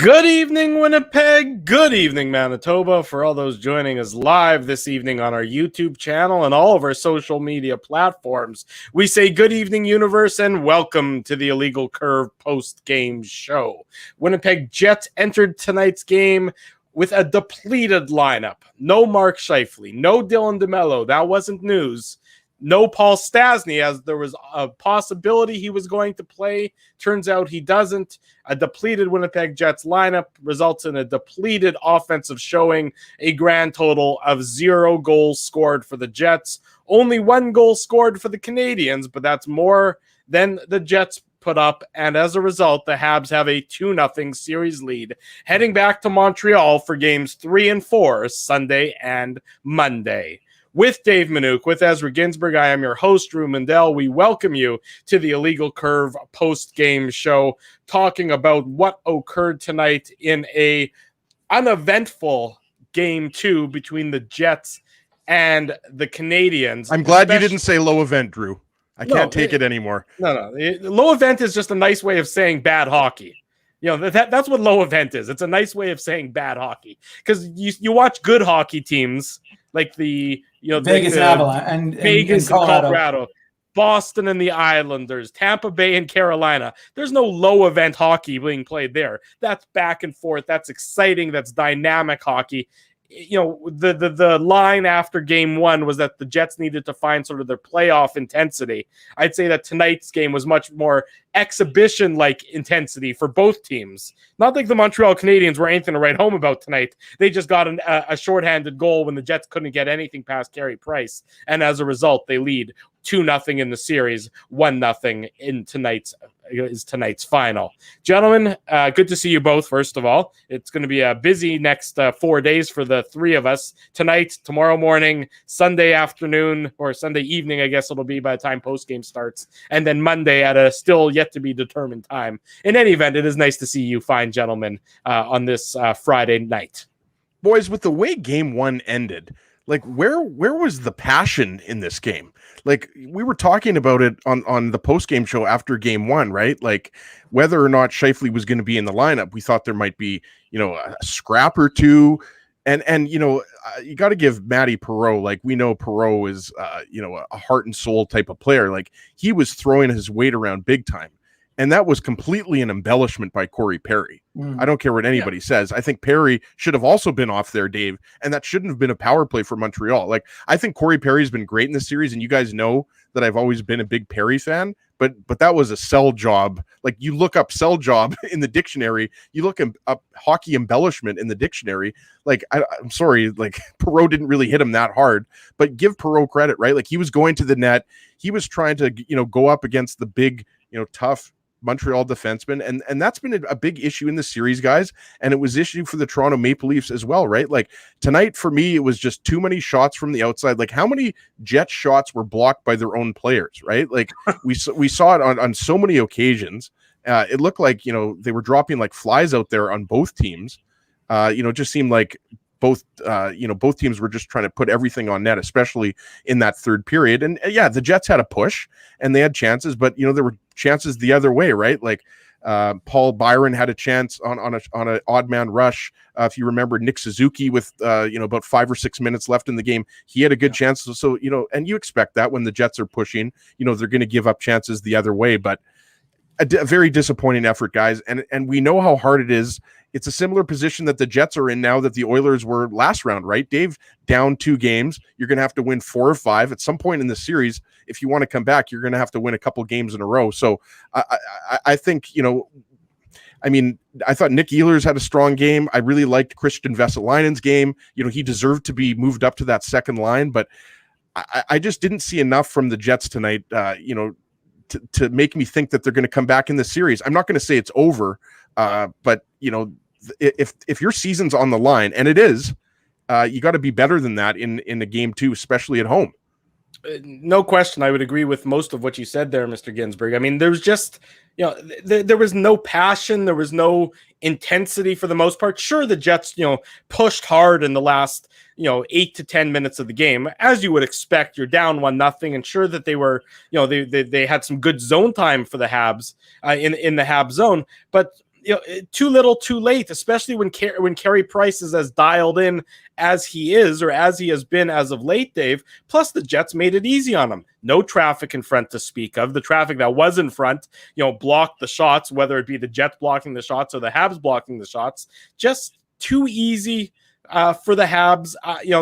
Good evening, Winnipeg. Good evening, Manitoba. For all those joining us live this evening on our YouTube channel and all of our social media platforms, we say good evening, universe, and welcome to the Illegal Curve post-game show. Winnipeg Jets entered tonight's game with a depleted lineup. No Mark Scheifele, no Dylan DeMello. That wasn't news. No Paul Stastny, as there was a possibility he was going to play. Turns out he doesn't. A depleted Winnipeg Jets lineup results in a depleted offensive showing, a grand total of 0 goals scored for the Jets. Only 1 goal scored for the Canadians, but that's more than the Jets put up, and as a result, the Habs have a 2-0 series lead, heading back to Montreal for games 3 and 4, Sunday and Monday. With Dave Minuk, with Ezra Ginsburg, I am your host, Drew Mandel. We welcome you to the Illegal Curve post-game show, talking about what occurred tonight in a uneventful Game 2 between the Jets and the Canadians. I'm glad you didn't say low event, Drew. I can't take it anymore. No. Low event is just a nice way of saying bad hockey. You know, that's what low event is. It's a nice way of saying bad hockey. Because you watch good hockey teams like the Vegas and Avalanche and Vegas and Colorado, Boston and the Islanders, Tampa Bay and Carolina. There's no low event hockey being played there. That's back and forth. That's exciting. That's dynamic hockey. You know, the line after game 1 was that the Jets needed to find sort of their playoff intensity. I'd say that tonight's game was much more exhibition-like intensity for both teams. Not like the Montreal Canadiens were anything to write home about tonight. They just got a shorthanded goal when the Jets couldn't get anything past Carey Price, and as a result, they lead 2-0 in the series, 1-0 in tonight's final. Gentlemen, good to see you both, first of all. It's going to be a busy next 4 days for the three of us. Tonight, tomorrow morning, Sunday afternoon, or Sunday evening, I guess it'll be by the time postgame starts, and then Monday at a still yet to be determined time. In any event, it is nice to see you fine gentlemen on this Friday night. Boys, with the way game 1 ended, like where was the passion in this game? Like we were talking about it on the post-game show after game 1, right? Like whether or not Scheifele was going to be in the lineup, we thought there might be, a scrap or two. And you got to give Matty Perreault, like we know Perreault is, a heart and soul type of player. Like he was throwing his weight around big time. And that was completely an embellishment by Corey Perry. I don't care what anybody says. I think Perry should have also been off there, Dave, and that shouldn't have been a power play for Montreal. Like I think Corey Perry's been great in this series, and you guys know that I've always been a big Perry fan, but that was a sell job. Like you look up sell job in the dictionary, you look up hockey embellishment in the dictionary. Like I'm sorry, like Perreault didn't really hit him that hard, but give Perreault credit, right? Like he was going to the net, he was trying to go up against the big, tough Montreal defenseman, and that's been a big issue in the series, guys, and it was issue for the Toronto Maple Leafs as well, right? Like tonight for me, it was just too many shots from the outside. Like how many Jet shots were blocked by their own players, right? Like we saw it on so many occasions. It looked like they were dropping like flies out there on both teams. It just seemed like both teams were just trying to put everything on net, especially in that third period. And the Jets had a push and they had chances, but there were chances the other way, right? Like Paul Byron had a chance on an odd man rush. If you remember Nick Suzuki with about 5 or 6 minutes left in the game, he had a good chance. So and you expect that when the Jets are pushing, they're going to give up chances the other way. But a very disappointing effort, guys. And we know how hard it is. It's a similar position that the Jets are in now that the Oilers were last round, right? Dave, down 2 games. You're going to have to win 4 or 5 at some point in the series. If you want to come back, you're going to have to win a couple games in a row. So I think, I thought Nick Ehlers had a strong game. I really liked Christian Vesalainen's game. He deserved to be moved up to that second line, but I just didn't see enough from the Jets tonight, to make me think that they're going to come back in the series. I'm not going to say it's over, but if your season's on the line, and it is, you got to be better than that in a game 2, especially at home. No question. I would agree with most of what you said there, Mr. Ginsburg. I mean, there's just, there was no passion. There was no intensity for the most part. Sure, the Jets, pushed hard in the last, 8 to 10 minutes of the game. As you would expect, you're down 1-0. And sure that they were, they had some good zone time for the Habs in the Habs zone. But too little, too late, especially when Carey Price is as dialed in as he is, or as he has been as of late, Dave. Plus, the Jets made it easy on him. No traffic in front to speak of. The traffic that was in front, blocked the shots, whether it be the Jets blocking the shots or the Habs blocking the shots. Just too easy for the Habs.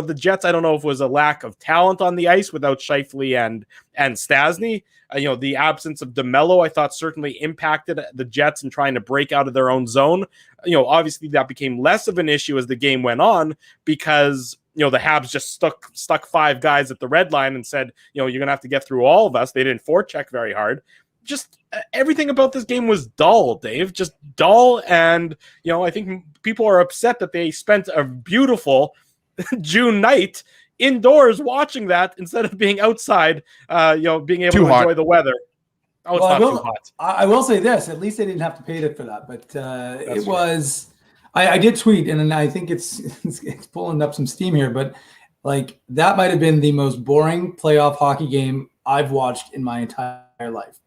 The Jets, I don't know if it was a lack of talent on the ice without Scheifele and Stasny. The absence of DeMello, I thought, certainly impacted the Jets in trying to break out of their own zone. Obviously that became less of an issue as the game went on, because the Habs just stuck 5 guys at the red line and said, you're going to have to get through all of us. They didn't forecheck very hard. Just everything about this game was dull, Dave. Just dull. And, I think people are upset that they spent a beautiful June night indoors watching that instead of being outside, being able to enjoy the weather. Oh, it's not too hot. I will say this: at least they didn't have to pay it for that. But it was. I did tweet, and I think it's pulling up some steam here. But like, that might have been the most boring playoff hockey game I've watched in my entire life.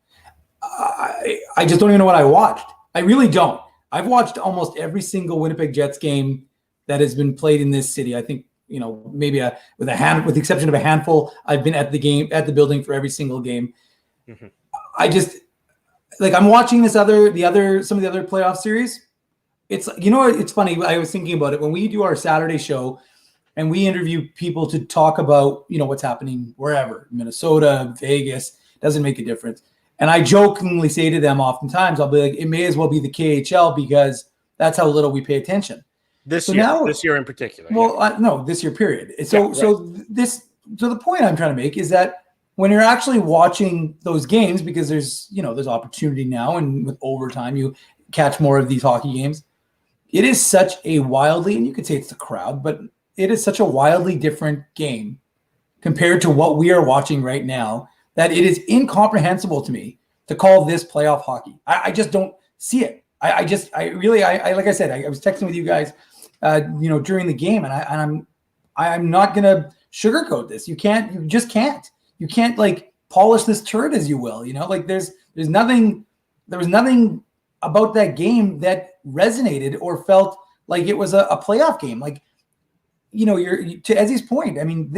I just don't even know what I watched. I really don't. I've watched almost every single Winnipeg Jets game that has been played in this city. I think, maybe with the exception of a handful, I've been at the building for every single game. Mm-hmm. I just, like, I'm watching some of the other playoff series. It's, it's funny. I was thinking about it when we do our Saturday show and we interview people to talk about, what's happening wherever, Minnesota, Vegas, doesn't make a difference. And I jokingly say to them oftentimes, I'll be like, it may as well be the KHL because that's how little we pay attention. This year in particular. Well, no, this year period. So the point I'm trying to make is that when you're actually watching those games, because there's opportunity now, and with overtime, you catch more of these hockey games. It is such a wildly, and you could say it's the crowd, but it is such a wildly different game compared to what we are watching right now, that it is incomprehensible to me to call this playoff hockey. I just don't see it. I like I said, I was texting with you guys, during the game, and I'm not gonna sugarcoat this. You just can't. You can't like polish this turd, as you will. Like there was nothing about that game that resonated or felt like it was a playoff game. Like, you're to Ezzy's point. I mean,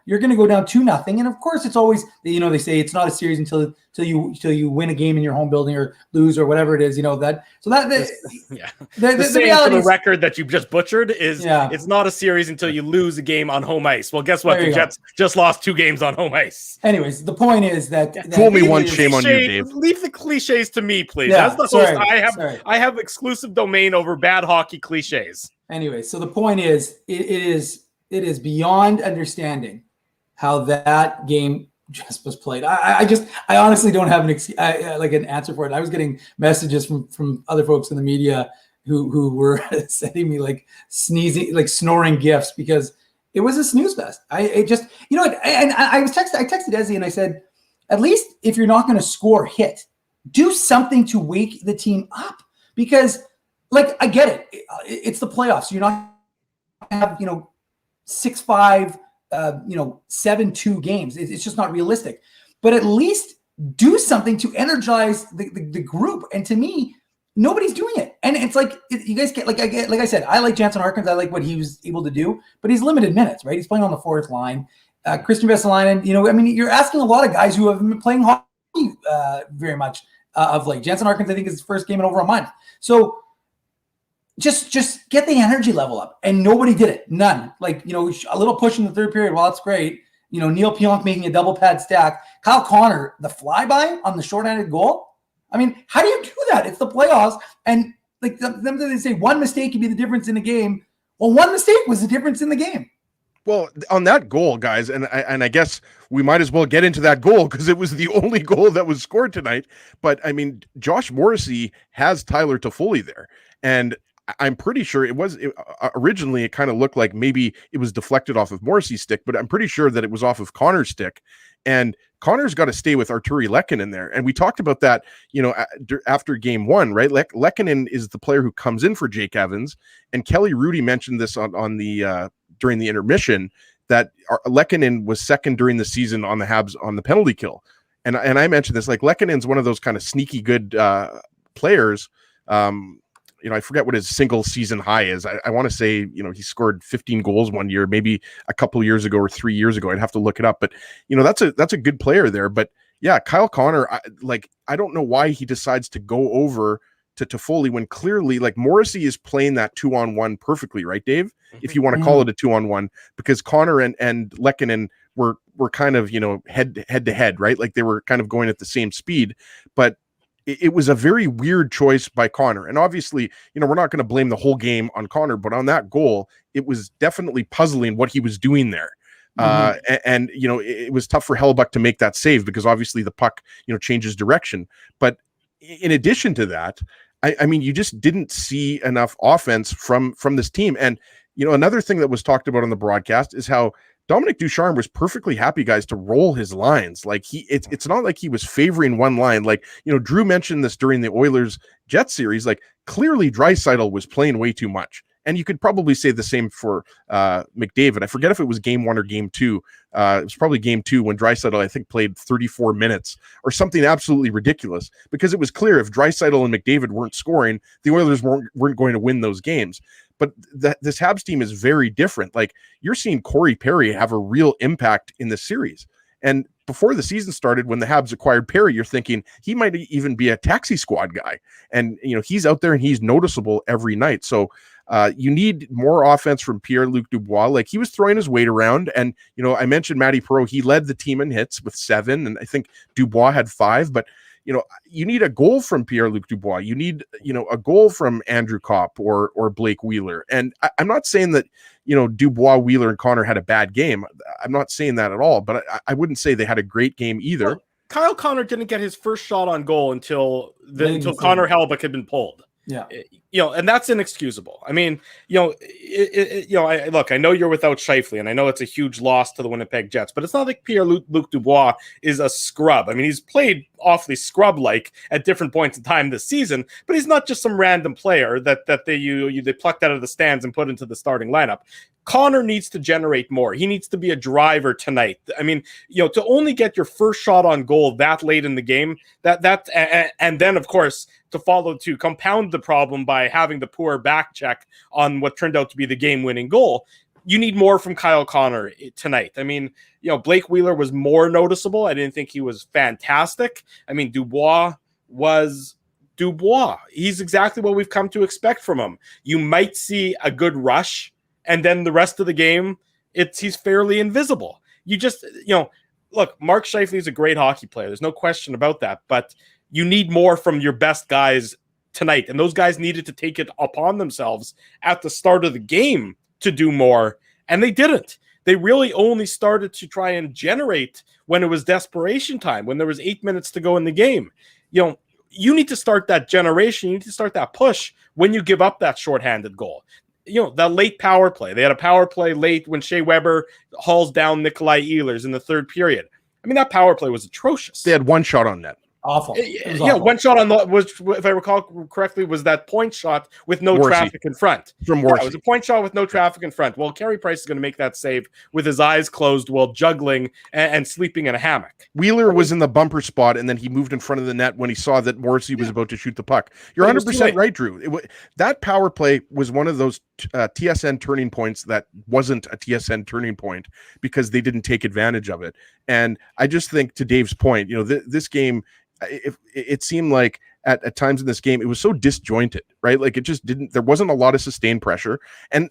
you're going to go down 2-0, and of course, it's always they say it's not a series until you win a game in your home building or lose or whatever it is. The saying for the record that you just butchered is it's not a series until you lose a game on home ice. Well, guess what? The Jets just lost 2 games on home ice. Anyways, the point is that fool me once, shame on you, Dave. Leave the cliches to me, please. As the host, I have exclusive domain over bad hockey cliches. Anyway, so the point is, it is beyond understanding how that game just was played. I honestly don't have an answer for it. I was getting messages from other folks in the media who were sending me like sneezing, like snoring gifts because it was a snooze fest. I texted Ezzy and I said, at least if you're not going to score hit, do something to wake the team up, because like, I get it. It's the playoffs. You're not going to have, 6-5, 7-2 games. It's just not realistic. But at least do something to energize the group. And to me, nobody's doing it. And it's like, you guys get, like I said, I like Jansen Harkins. I like what he was able to do. But he's limited minutes, right? He's playing on the fourth line. Christian Vesalainen, you're asking a lot of guys who have been playing hockey very much of late. Jansen Harkins, I think, is his first game in over a month. So, just get the energy level up, and nobody did it. None. Like, a little push in the third period. Well, that's great. Neil Pionk making a double pad stack. Kyle Connor, the flyby on the shorthanded goal. I mean, how do you do that? It's the playoffs, and like they say, one mistake can be the difference in a game. Well, one mistake was the difference in the game. Well, on that goal, guys, and I guess we might as well get into that goal because it was the only goal that was scored tonight. But I mean, Josh Morrissey has Tyler Toffoli there, and I'm pretty sure originally it kind of looked like maybe it was deflected off of Morrissey's stick, but I'm pretty sure that it was off of Connor's stick. And Connor's got to stay with Arturi Lehkonen there. And we talked about that, after game 1, right? Lehkonen is the player who comes in for Jake Evans. And Kelly Rudy mentioned this on the during the intermission, that Lehkonen was second during the season on the Habs on the penalty kill. And I mentioned this, like, Lehkonen's one of those kind of sneaky good players. I forget what his single season high is. I want to say, he scored 15 goals one year, maybe a couple of years ago or 3 years ago. I'd have to look it up, but that's a good player there. But yeah, Kyle Connor, I don't know why he decides to go over to Toffoli when clearly like Morrissey is playing that 2-on-1 perfectly, right, Dave? If you want to call it a 2-on-1, because Connor and Lehkonen were kind of, head to head, right? Like they were kind of going at the same speed, but it was a very weird choice by Connor. And obviously, we're not going to blame the whole game on Connor, but on that goal, it was definitely puzzling what he was doing there. And it was tough for Hellebuyck to make that save because obviously the puck, changes direction. But in addition to that, I mean, you just didn't see enough offense from this team. And, another thing that was talked about on the broadcast is how Dominic Ducharme was perfectly happy, guys, to roll his lines. Like it's not like he was favoring one line. Like, Drew mentioned this during the Oilers Jets series, like clearly Draisaitl was playing way too much. And you could probably say the same for McDavid. I forget if it was game 1 or game 2. It was probably game 2 when Draisaitl, I think, played 34 minutes or something absolutely ridiculous, because it was clear if Draisaitl and McDavid weren't scoring, the Oilers weren't going to win those games. But this Habs team is very different. Like, you're seeing Corey Perry have a real impact in the series. And before the season started, when the Habs acquired Perry, you're thinking he might even be a taxi squad guy. And, he's out there and he's noticeable every night. So you need more offense from Pierre-Luc Dubois. Like, he was throwing his weight around. And, I mentioned Matty Perreault. He led the team in hits with 7. And I think Dubois had 5. But, you need a goal from Pierre-Luc Dubois. You need, a goal from Andrew Kopp or Blake Wheeler. And I'm not saying that, Dubois, Wheeler, and Connor had a bad game. I'm not saying that at all. But I wouldn't say they had a great game either. Well, Kyle Connor didn't get his first shot on goal until Connor Hellebuyck had been pulled. Yeah. And that's inexcusable. I mean, I know you're without Scheifele, and I know it's a huge loss to the Winnipeg Jets, but it's not like Pierre-Luc Dubois is a scrub. I mean, he's played awfully scrub-like at different points in time this season, but he's not just some random player that they plucked out of the stands and put into the starting lineup. Connor needs to generate more. He needs to be a driver tonight. I mean, to only get your first shot on goal that late in the game, and then of course to compound the problem by having the poor back check on what turned out to be the game-winning goal, you need more from Kyle Connor tonight. I mean, Blake Wheeler was more noticeable. I didn't think he was fantastic. I mean, Dubois was Dubois. He's exactly what we've come to expect from him. You might see a good rush, and then the rest of the game, he's fairly invisible. You just, look, Mark Scheifele is a great hockey player. There's no question about that. But you need more from your best guys tonight. And those guys needed to take it upon themselves at the start of the game to do more. And they didn't. They really only started to try and generate when it was desperation time, when there was 8 minutes to go in the game. You need to start that generation. You need to start that push when you give up that shorthanded goal. That late power play. They had a power play late when Shea Weber hauls down Nikolai Ehlers in the third period. I mean, that power play was atrocious. They had one shot on net. Awful. Awful. One shot on if I recall correctly, was that point shot with no Morrissey. Traffic in front. From Morrissey. It was a point shot with no traffic in front. Well, Carey Price is going to make that save with his eyes closed while juggling and sleeping in a hammock. Wheeler was in the bumper spot, and then he moved in front of the net when he saw that Morrissey was about to shoot the puck. You're 100% right, Drew. That power play was one of those TSN turning points that wasn't a TSN turning point because they didn't take advantage of it. And I just think, to Dave's point, this game, it seemed like at times in this game, it was so disjointed, right? Like, it just there wasn't a lot of sustained pressure. And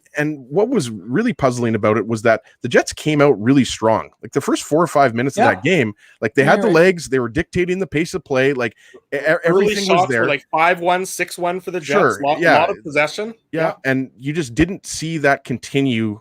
what was really puzzling about it was that the Jets came out really strong. Like, the first 4 or 5 minutes of that game, like, they had the legs, they were dictating the pace of play. Like, everything was there. Like 5-1, 6-1 for the Jets. Sure, a lot of possession. Yeah. And you just didn't see that continue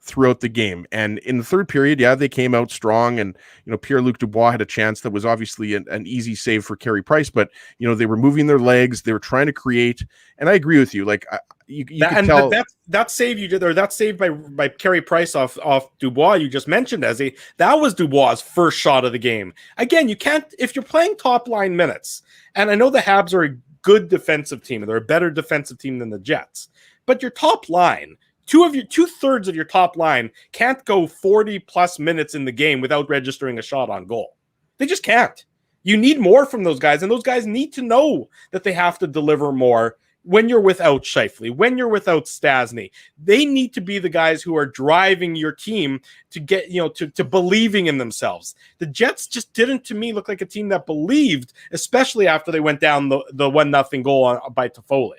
throughout the game. And in the third period, they came out strong, and Pierre-Luc Dubois had a chance that was obviously an easy save for Carey Price, but they were moving their legs, they were trying to create. And I agree with you, like, you can tell that save you did, or that save by Carey Price off Dubois you just mentioned, that was Dubois' first shot of the game. Again, you can't, if you're playing top line minutes, and I know the Habs are a good defensive team, and they're a better defensive team than the Jets, but your top line, two-thirds of your top line can't go 40 plus minutes in the game without registering a shot on goal. They just can't. You need more from those guys, and those guys need to know that they have to deliver more. when you're without Scheifele, when you're without Stasny, they need to be the guys who are driving your team to get, to believing in themselves. The Jets just didn't, to me, look like a team that believed, especially after they went down the 1-0 goal by Toffoli.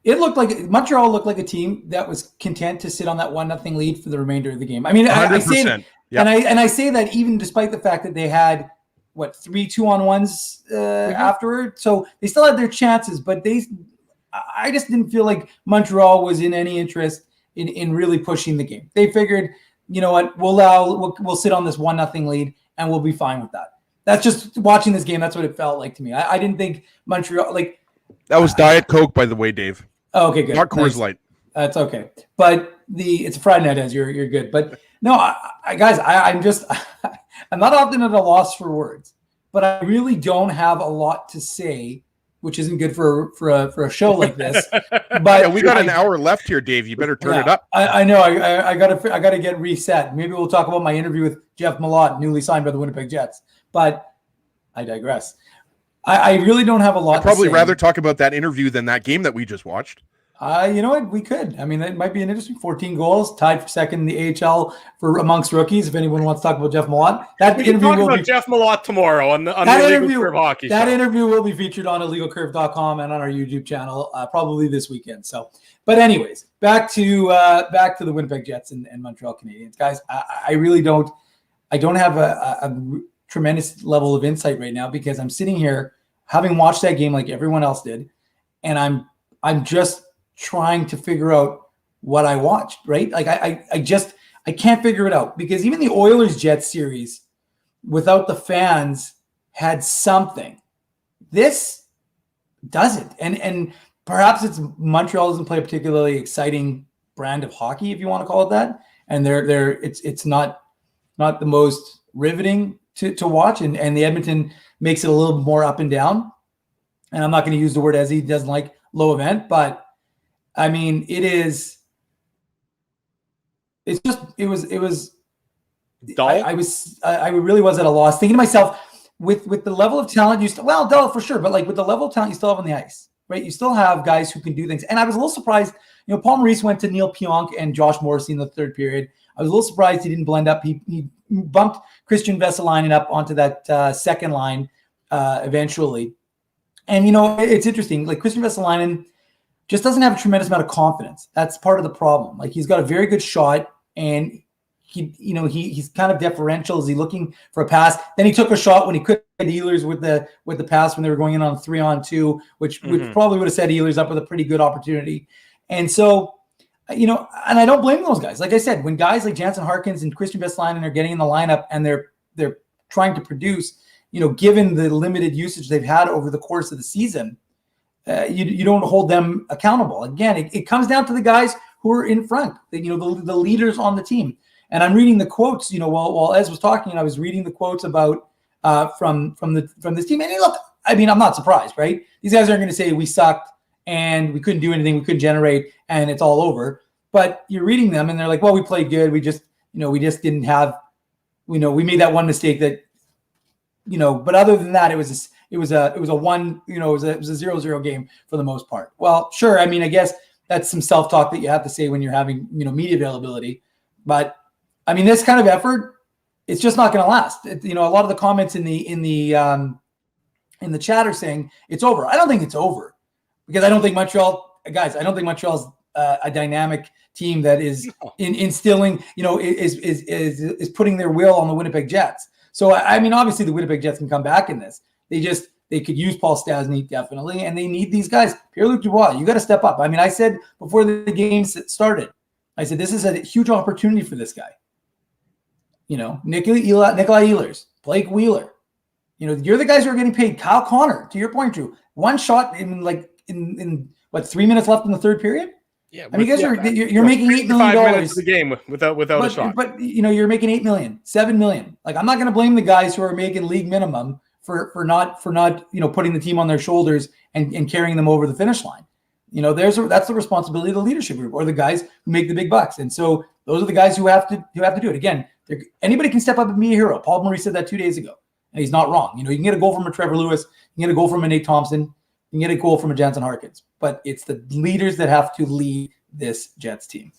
It looked like Montreal looked like a team that was content to sit on that 1-0 lead for the remainder of the game. I mean, 100%. I say, and I say that even despite the fact that they had 3 2-on-1s afterward, so they still had their chances, but I just didn't feel like Montreal was in any interest in really pushing the game. They figured, you know what, we'll sit on this 1-0 lead and we'll be fine with that. That's just watching this game. That's what it felt like to me. I didn't think Montreal that was Diet Coke, by the way, Dave. Oh, okay, good. Not Coors Light. That's okay. But it's a Friday night, as you're good. But no, guys, I'm just I'm not often at a loss for words, but I really don't have a lot to say, which isn't good for a show like this. But we got an hour left here, Dave. You better turn it up. I know. I gotta get reset. Maybe we'll talk about my interview with Jeff Malott, newly signed by the Winnipeg Jets. But I digress. I really don't have a lot. I'd probably rather talk about that interview than that game that we just watched. You know what? We could. I mean, it might be an interesting 14 goals, tied for second in the AHL for amongst rookies. If anyone wants to talk about Jeff Malott, we can talk about Jeff Malott tomorrow on the Illegal Curve Hockey Show. That interview will be featured on illegalcurve.com and on our YouTube channel probably this weekend. So, but anyways, back to the Winnipeg Jets and Montreal Canadiens, guys. I really don't. I don't have a tremendous level of insight right now because I'm sitting here having watched that game like everyone else did, and I'm just trying to figure out what I watched, right? Like I can't figure it out because even the Oilers Jets series without the fans had something. This doesn't. And perhaps it's Montreal doesn't play a particularly exciting brand of hockey, if you want to call it that. And it's not the most riveting to watch. And the Edmonton makes it a little more up and down. And I'm not going to use the word as he doesn't like low event, but I mean, it was dull. I really was at a loss thinking to myself with the level of talent dull for sure, but like with the level of talent you still have on the ice, right? You still have guys who can do things. And I was a little surprised, Paul Maurice went to Neil Pionk and Josh Morrissey in the third period. I was a little surprised he didn't blend up. He bumped Christian Vesalainen up onto that second line eventually. And, it's interesting. Like Christian Vesalainen just doesn't have a tremendous amount of confidence. That's part of the problem. Like he's got a very good shot and he's kind of deferential. Is he looking for a pass? Then he took a shot when he could get Ehlers with the pass when they were going in on 3-on-2, which probably would have set Ehlers up with a pretty good opportunity. And so, and I don't blame those guys. Like I said, when guys like Jansen Harkins and Christian Vesalainen are getting in the lineup and they're trying to produce, given the limited usage they've had over the course of the season, you don't hold them accountable. Again, it comes down to the guys who are in front, the leaders on the team. And I'm reading the quotes, while Ez was talking, I was reading the quotes about from this team. And look, I mean, I'm not surprised, right? These guys aren't going to say we sucked and we couldn't do anything, we couldn't generate, and it's all over. But you're reading them, and they're like, well, we played good. We just didn't have, we made that one mistake that, But other than that, it was a 0-0 game for the most part. Well, sure. I mean, I guess that's some self-talk that you have to say when you're having, media availability. But I mean, this kind of effort, it's just not going to last. A lot of the comments in the chat are saying it's over. I don't think it's over because I don't think Montreal's a dynamic team that is instilling, is putting their will on the Winnipeg Jets. So, I mean, obviously the Winnipeg Jets can come back in this. They could use Paul Stasny, definitely, and they need these guys. Pierre-Luc Dubois, you got to step up. I mean, I said before the game started, I said this is a huge opportunity for this guy. Nikolai Ehlers, Blake Wheeler. You're the guys who are getting paid. Kyle Connor, to your point, Drew. One shot in 3 minutes left in the third period? Yeah, I mean, you're making $8 million. 5 minutes of the game without a shot. But you're making $8 million, $7 million. Like, I'm not going to blame the guys who are making league minimum for not putting the team on their shoulders and carrying them over the finish line. That's the responsibility of the leadership group or the guys who make the big bucks. And so those are the guys who have to do it. Again, anybody can step up and be a hero. Paul Maurice said that 2 days ago, and he's not wrong. You can get a goal from a Trevor Lewis, you can get a goal from a Nate Thompson, You can get a goal from a Jansen Harkins, but it's the leaders that have to lead this Jets team.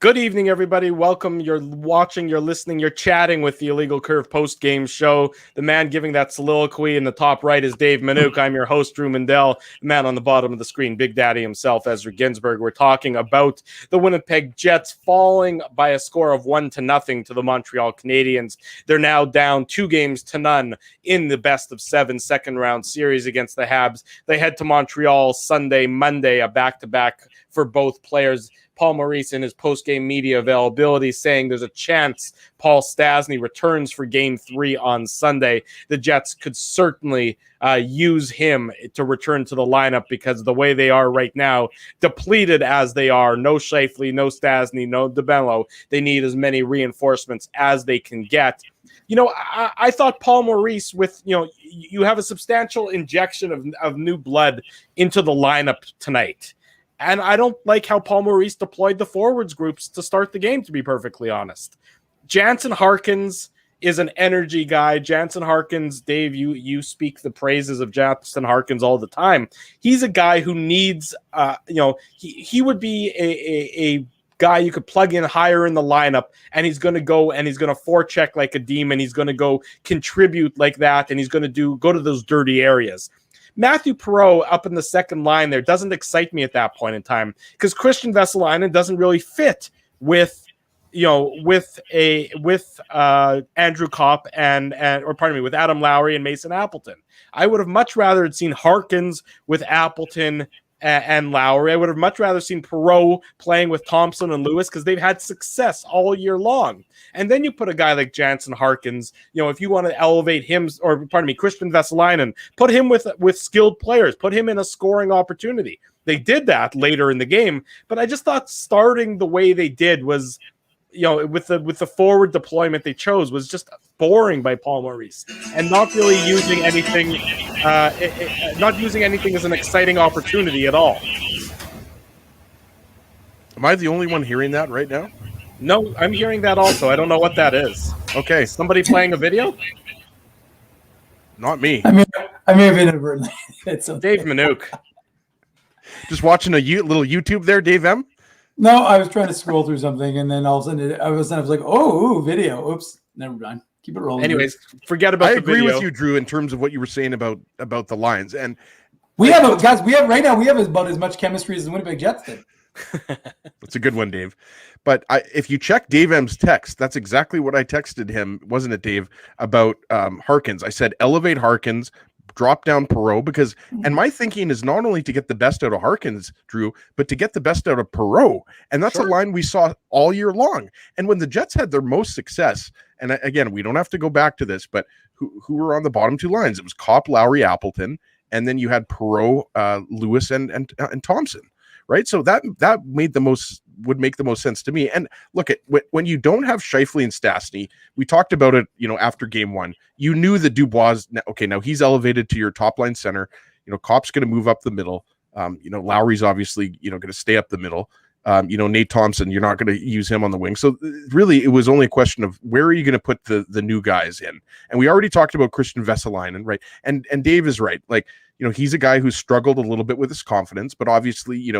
Good evening, everybody. Welcome. You're watching, you're listening, you're chatting with the Illegal Curve post-game show. The man giving that soliloquy in the top right is Dave Manouk. I'm your host, Drew Mandel. The man on the bottom of the screen, Big Daddy himself, Ezra Ginsburg. We're talking about the Winnipeg Jets falling by a score of 1-0 to the Montreal Canadiens. They're now down 2-0 in the best-of-7 second-round series against the Habs. They head to Montreal Sunday, Monday, a back-to-back for both players. Paul Maurice in his post-game media availability saying there's a chance Paul Stastny returns for Game 3 on Sunday. The Jets could certainly use him to return to the lineup because the way they are right now, depleted as they are, no Scheifele, no Stastny, no DeBello, they need as many reinforcements as they can get. You know, I thought Paul Maurice with, you have a substantial injection of new blood into the lineup tonight. And I don't like how Paul Maurice deployed the forwards groups to start the game, to be perfectly honest. Jansen Harkins is an energy guy. Jansen Harkins, Dave, you speak the praises of Jansen Harkins all the time. He's a guy who needs, he would be a guy you could plug in higher in the lineup, and he's going to go and he's going to forecheck like a demon. He's going to go contribute like that, and he's going to go to those dirty areas. Matthew Perreault up in the second line there doesn't excite me at that point in time because Christian Vesalainen doesn't really fit with Andrew Kopp with Adam Lowry and Mason Appleton. I would have much rather seen Harkins with Appleton and Lowry. I would have much rather seen Perreault playing with Thompson and Lewis because they've had success all year long. And then you put a guy like Jansen Harkins, if you want to elevate him, Christian Vesalainen, put him with skilled players, put him in a scoring opportunity. They did that later in the game, but I just thought starting the way they did was, with the forward deployment they chose was just boring by Paul Maurice and not really using anything, not using anything as an exciting opportunity at all. Am I the only one hearing that right now? No, I'm hearing that also. I don't know what that is. Okay. Somebody playing a video? Not me. I may have inadvertently. It's okay. Dave Manouk. Just watching a little YouTube there, Dave M? No, I was trying to scroll through something, and then all of a sudden I was like, "Oh, video! Oops, never mind. Keep it rolling." Anyways, forget about the video. I agree with you, Drew, in terms of what you were saying about the lines, and we have about as much chemistry as the Winnipeg Jets did. That's a good one, Dave. But if you check Dave M's text, that's exactly what I texted him, wasn't it, Dave? About Harkins. I said elevate Harkins. Drop down Perreault because, and my thinking is not only to get the best out of Harkins, Drew, but to get the best out of Perreault. And that's a line we saw all year long. And when the Jets had their most success, and again, we don't have to go back to this, but who were on the bottom two lines? It was Kopp, Lowry, Appleton, and then you had Perreault, Lewis, and Thompson, right? So that would make the most sense to me. And look, when you don't have Scheifele and Stastny, we talked about it, after Game 1, you knew that Dubois, okay, now he's elevated to your top line center. Kopp's going to move up the middle. Lowry's obviously, going to stay up the middle. Nate Thompson, you're not going to use him on the wing. So really, it was only a question of where are you going to put the new guys in? And we already talked about Christian Vesalainen, right? And Dave is right. Like, he's a guy who struggled a little bit with his confidence, but obviously,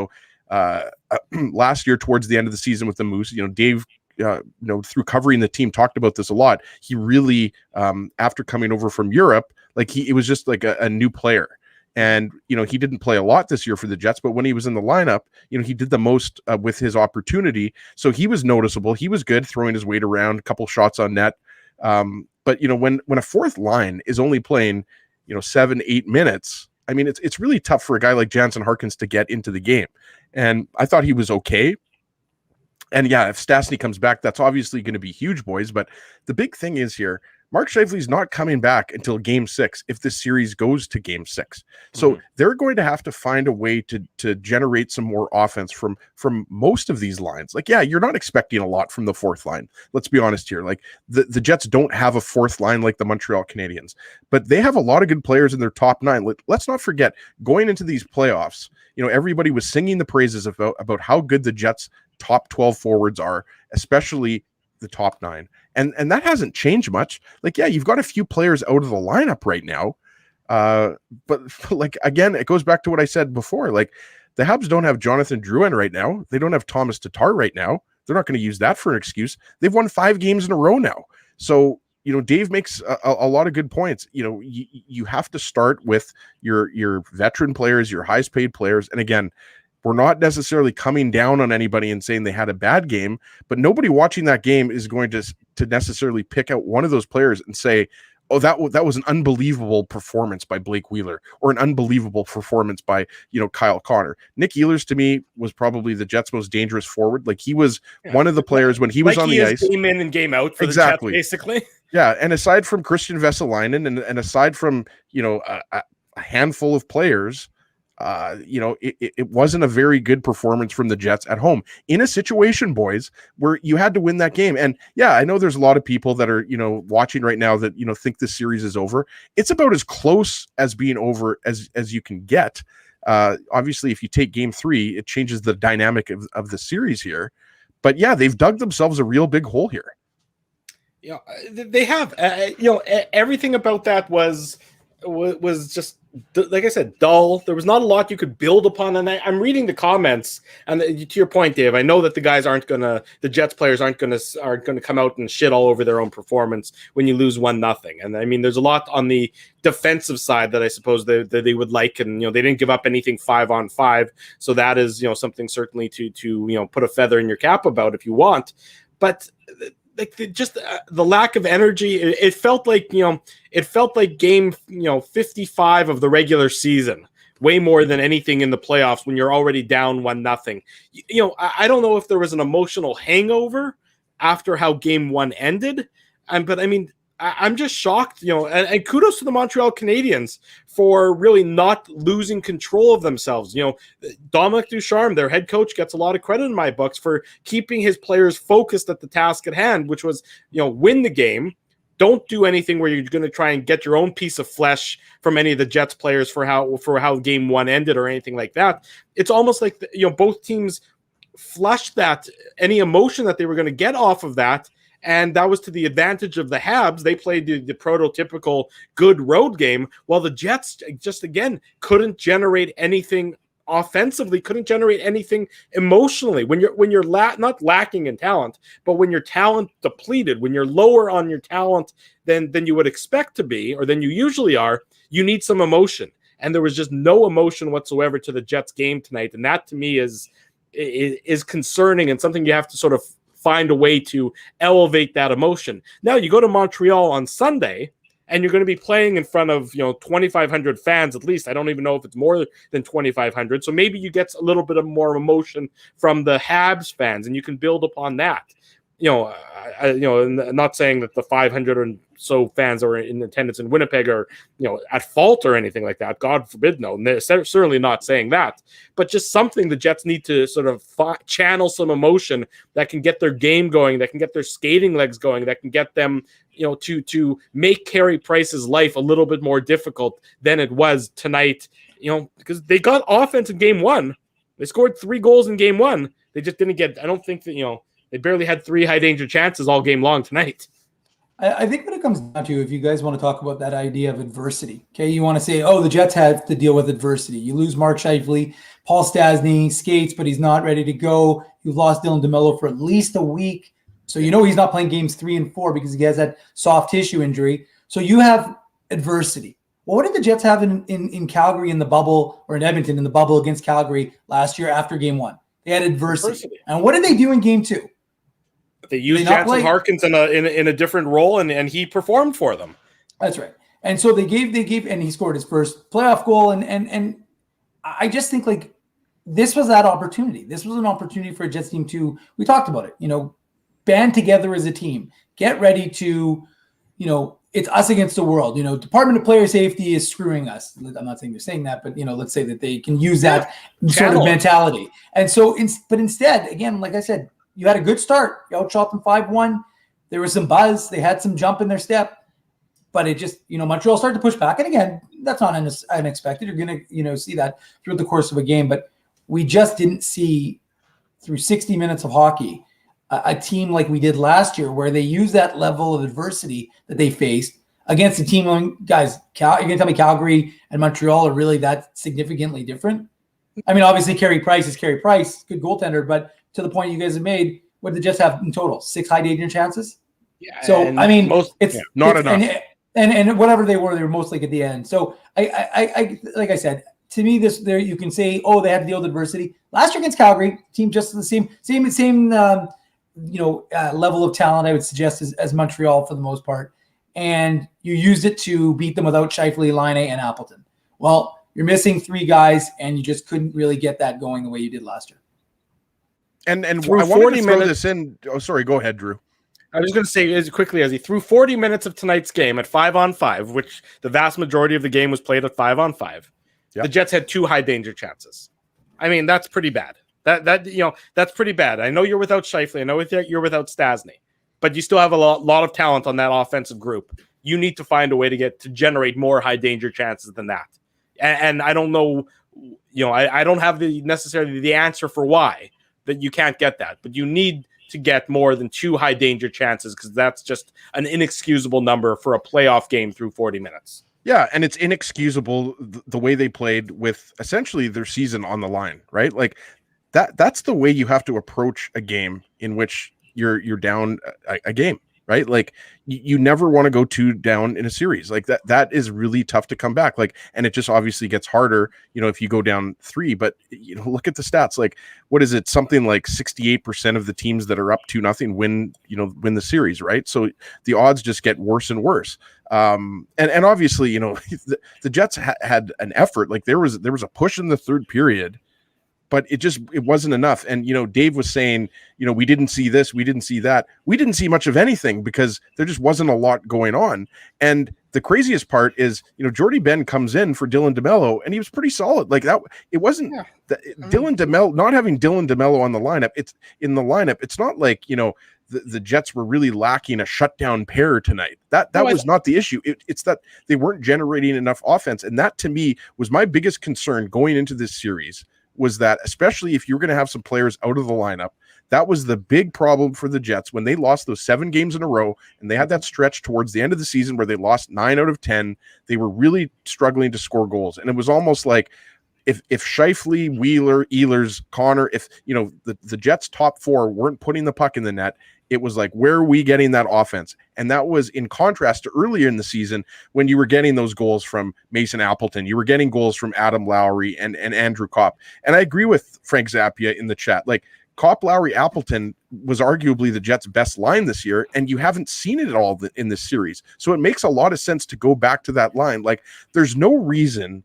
last year towards the end of the season with the Moose, Dave, through covering the team, talked about this a lot. He really, after coming over from Europe, it was just like a new player. And, he didn't play a lot this year for the Jets, but when he was in the lineup, he did the most with his opportunity. So he was noticeable. He was good throwing his weight around, a couple shots on net. But, when a fourth line is only playing, 7-8 minutes, I mean, it's really tough for a guy like Jansen Harkins to get into the game. And I thought he was okay. And yeah, if Stastny comes back, that's obviously going to be huge, boys. But the big thing is here, Mark Scheifele's not coming back until Game 6 if this series goes to Game 6. So they're going to have to find a way to generate some more offense from most of these lines. Like, yeah, you're not expecting a lot from the fourth line. Let's be honest here. Like, the Jets don't have a fourth line like the Montreal Canadiens, but they have a lot of good players in their top 9. Let's not forget, going into these playoffs, everybody was singing the praises about how good the Jets' top 12 forwards are, especially the top 9. And that hasn't changed much. Like, yeah, you've got a few players out of the lineup right now, But like, again, it goes back to what I said before. Like, the Habs don't have Jonathan Drouin right now. They don't have Thomas Tatar right now. They're not going to use that for an excuse. They've won 5 games in a row now. So, Dave makes a lot of good points. You have to start with your veteran players, your highest paid players. And again, we're not necessarily coming down on anybody and saying they had a bad game, but nobody watching that game is going to necessarily pick out one of those players and say, oh, that was an unbelievable performance by Blake Wheeler, or an unbelievable performance by, Kyle Connor. Nick Ehlers, to me, was probably the Jets' most dangerous forward. Like, he was one of the players when he was on the ice. Game in and game out for exactly. the Jets, basically. Yeah, and aside from Christian Vesalainen and aside from, a handful of players, it wasn't a very good performance from the Jets at home in a situation, boys, where you had to win that game. And yeah, I know there's a lot of people that are, watching right now that, think this series is over. It's about as close as being over as you can get. Obviously, if you take game 3, it changes the dynamic of the series here. But yeah, they've dug themselves a real big hole here. They have, everything about that was just, like I said, dull. There was not a lot you could build upon. And I'm reading the comments, and to your point, Dave, I know that the Jets players aren't gonna come out and shit all over their own performance when you lose 1-0. And I mean, there's a lot on the defensive side that I suppose that they would like, and they didn't give up anything 5-on-5, so that is something certainly to put a feather in your cap about if you want, but. Like the lack of energy, it felt like game 55 of the regular season, way more than anything in the playoffs when you're already down 1-0. I don't know if there was an emotional hangover after how game 1 ended, but I mean, I'm just shocked, and kudos to the Montreal Canadiens for really not losing control of themselves. Dominic Ducharme, their head coach, gets a lot of credit in my books for keeping his players focused at the task at hand, which was, win the game. Don't do anything where you're going to try and get your own piece of flesh from any of the Jets players for how game 1 ended or anything like that. It's almost like, both teams flushed any emotion that they were going to get off of that. And that was to the advantage of the Habs. They played the prototypical good road game, while the Jets just, again, couldn't generate anything offensively, couldn't generate anything emotionally. When you're not lacking in talent, but when your talent depleted, when you're lower on your talent than you would expect to be, or than you usually are, you need some emotion. And there was just no emotion whatsoever to the Jets game tonight. And that, to me, is concerning, and something you have to sort of find a way to elevate that emotion. Now you go to Montreal on Sunday, and you're going to be playing in front of 2,500 fans at least. I don't even know if it's more than 2,500. So maybe you get a little bit of more emotion from the Habs fans, and you can build upon that. I'm not saying that the 500 and so fans that were in attendance in Winnipeg are, at fault or anything like that. God forbid, no. And they're certainly not saying that. But just something the Jets need to sort of channel some emotion that can get their game going, that can get their skating legs going, that can get them, to make Carey Price's life a little bit more difficult than it was tonight. Because they got offense in game 1. They scored 3 goals in game 1. They just didn't get. I don't think that they barely had 3 high danger chances all game long tonight. I think when it comes down to, if you guys want to talk about that idea of adversity, okay, you want to say, oh, the Jets have to deal with adversity. You lose Mark Scheifele, Paul Stastny skates, but he's not ready to go. You've lost Dylan DeMello for at least a week. So he's not playing games 3 and 4 because he has that soft tissue injury. So you have adversity. Well, what did the Jets have in Calgary in the bubble, or in Edmonton in the bubble against Calgary last year after game 1? They had adversity. And what did they do in game 2? They used Jansen Harkins in a different role, and he performed for them. That's right. And so they gave, and he scored his first playoff goal. And I just think, like, this was that opportunity. This was an opportunity for a Jets team to, we talked about it, band together as a team, get ready to, it's us against the world. Department of Player Safety is screwing us. I'm not saying they're saying that, but let's say that they can use that sort of mentality. And so, but instead, again, like I said, you had a good start. You outshot them 5-1. There was some buzz. They had some jump in their step, but it just, Montreal started to push back. And again, that's not unexpected. You're going to, see that throughout the course of a game, but we just didn't see through 60 minutes of hockey a team like we did last year, where they used that level of adversity that they faced against a team, guys, you're going to tell me Calgary and Montreal are really that significantly different? I mean, obviously, Carey Price is Carey Price, good goaltender, but to the point you guys have made, what did the Jets have in total? 6 high danger chances? Yeah, so, I mean, it's not enough. And whatever they were mostly at the end. So, I like I said, to me, there you can say, oh, they had to deal with adversity. Last year against Calgary, team just the same level of talent, I would suggest, as Montreal for the most part. And you used it to beat them without Scheifele, Laine, and Appleton. Well, you're missing 3 guys, and you just couldn't really get that going the way you did last year. And I wanted to throw this in. Oh, sorry. Go ahead, Drew. I was going to say as quickly as he threw 40 minutes of tonight's game at 5-on-5, which the vast majority of the game was played at 5-on-5. Yep. The Jets had 2 high danger chances. I mean, that's pretty bad. That's pretty bad. I know you're without Scheifele. I know you're without Stasny, but you still have a lot of talent on that offensive group. You need to find a way to generate more high danger chances than that. And I don't know, I don't have necessarily the answer for why that you can't get that, but you need to get more than 2 high danger chances, because that's just an inexcusable number for a playoff game through 40 minutes. Yeah, and it's inexcusable the way they played with essentially their season on the line, right? Like that's the way you have to approach a game in which you're down a game, right? Like you never want to go 2 down in a series. Like that is really tough to come back. Like, and it just obviously gets harder, if you go down 3, but look at the stats. Like, what is it? Something like 68% of the teams that are up 2-0 win the series, right? So the odds just get worse and worse. And obviously, the Jets had an effort. Like there was a push in the third period, but it wasn't enough. And, Dave was saying, we didn't see this, we didn't see that. We didn't see much of anything because there just wasn't a lot going on. And the craziest part is, Jordy Ben comes in for Dylan DeMello, and he was pretty solid. Like that, it wasn't Dylan DeMello, not having Dylan DeMello on the lineup. It's not like, the Jets were really lacking a shutdown pair tonight. That was not the issue. It's that they weren't generating enough offense. And that, to me, was my biggest concern going into this series, was that, especially if you're going to have some players out of the lineup, that was the big problem for the Jets when they lost those 7 games in a row, and they had that stretch towards the end of the season where they lost 9 out of 10. They were really struggling to score goals. And it was almost like if Scheifele, Wheeler, Ehlers, Connor, if the Jets' top 4 weren't putting the puck in the net, it was like, where are we getting that offense? And that was in contrast to earlier in the season when you were getting those goals from Mason Appleton. You were getting goals from Adam Lowry and Andrew Kopp. And I agree with Frank Zappia in the chat. Like, Kopp, Lowry, Appleton was arguably the Jets' best line this year, and you haven't seen it at all in this series. So it makes a lot of sense to go back to that line. Like, there's no reason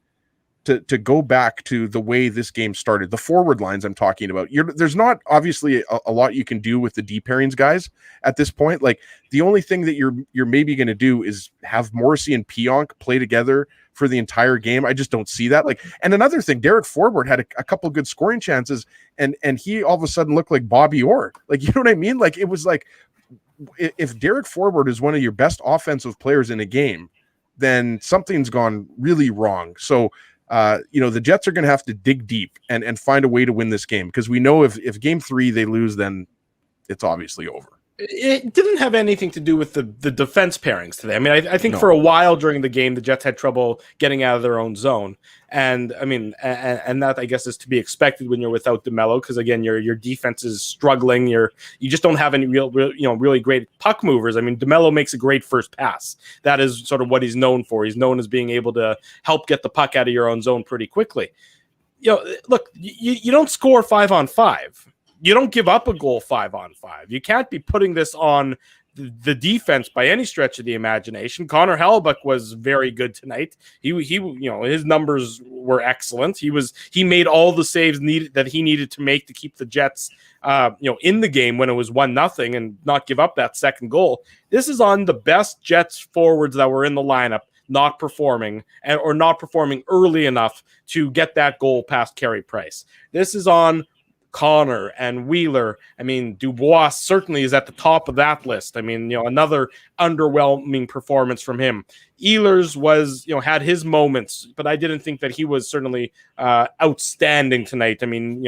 to go back to the way this game started. The forward lines I'm talking about. There's not obviously a lot you can do with the D pairings guys at this point. Like, the only thing that you're maybe going to do is have Morrissey and Pionk play together for the entire game. I just don't see that. Like, and another thing, Derek Forbort had a couple good scoring chances, and he all of a sudden looked like Bobby Orr. Like, you know what I mean? Like, it was like, if Derek Forbort is one of your best offensive players in a game, then something's gone really wrong. So the Jets are going to have to dig deep and find a way to win this game, because we know if game 3 they lose, then it's obviously over. It didn't have anything to do with the defense pairings today. I mean, I think for a while during the game, the Jets had trouble getting out of their own zone. And I mean, and that, I guess, is to be expected when you're without DeMello, because again, your defense is struggling. You just don't have any really great puck movers. I mean, DeMello makes a great first pass. That is sort of what he's known for. He's known as being able to help get the puck out of your own zone pretty quickly. Look, you don't score 5-on-5. You don't give up a goal 5-on-5. You can't be putting this on the defense by any stretch of the imagination. Connor Hellebuyck was very good tonight. He his numbers were excellent. He made all the saves that he needed to make to keep the Jets in the game when it was 1-0 and not give up that second goal. This is on the best Jets forwards that were in the lineup not performing, or not performing early enough to get that goal past Carey Price. This is on Connor and Wheeler. I mean, Dubois certainly is at the top of that list. I mean, another underwhelming performance from him. Ehlers was, had his moments, but I didn't think that he was certainly outstanding tonight. I mean,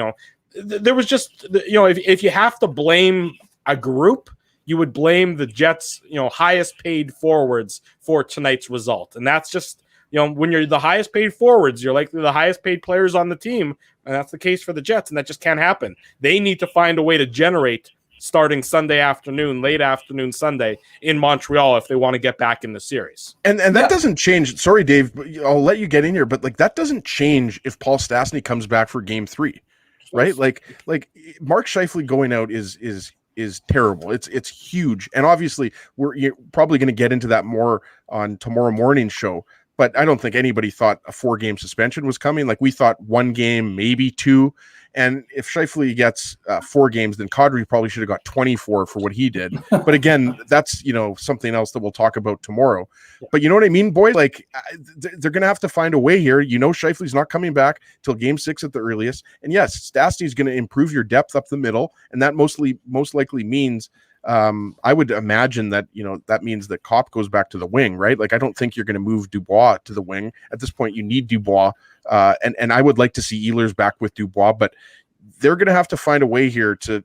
there was just, if you have to blame a group, you would blame the Jets, highest paid forwards for tonight's result. And that's just, when you're the highest paid forwards, you're likely the highest paid players on the team. And that's the case for the Jets. And that just can't happen. They need to find a way to generate starting Sunday afternoon, late afternoon Sunday in Montreal if they want to get back in the series. And that doesn't change. Sorry, Dave, but I'll let you get in here, but like that doesn't change if Paul Stastny comes back for game 3, right? Like Mark Scheifele going out is terrible. It's huge. And obviously you're probably going to get into that more on tomorrow morning's show. But I don't think anybody thought a 4-game suspension was coming. Like we thought 1 game, maybe 2. And if Scheifele gets 4 games, then Kadri probably should have got 24 for what he did. But again, that's, something else that we'll talk about tomorrow. But you know what I mean, boy? Like they're going to have to find a way here. Scheifele's not coming back till game 6 at the earliest. And yes, Stastny's going to improve your depth up the middle. And that most likely means I would imagine that, that means that Kopp goes back to the wing, right? Like, I don't think you're going to move Dubois to the wing. At this point, you need Dubois. And I would like to see Ehlers back with Dubois, but they're going to have to find a way here to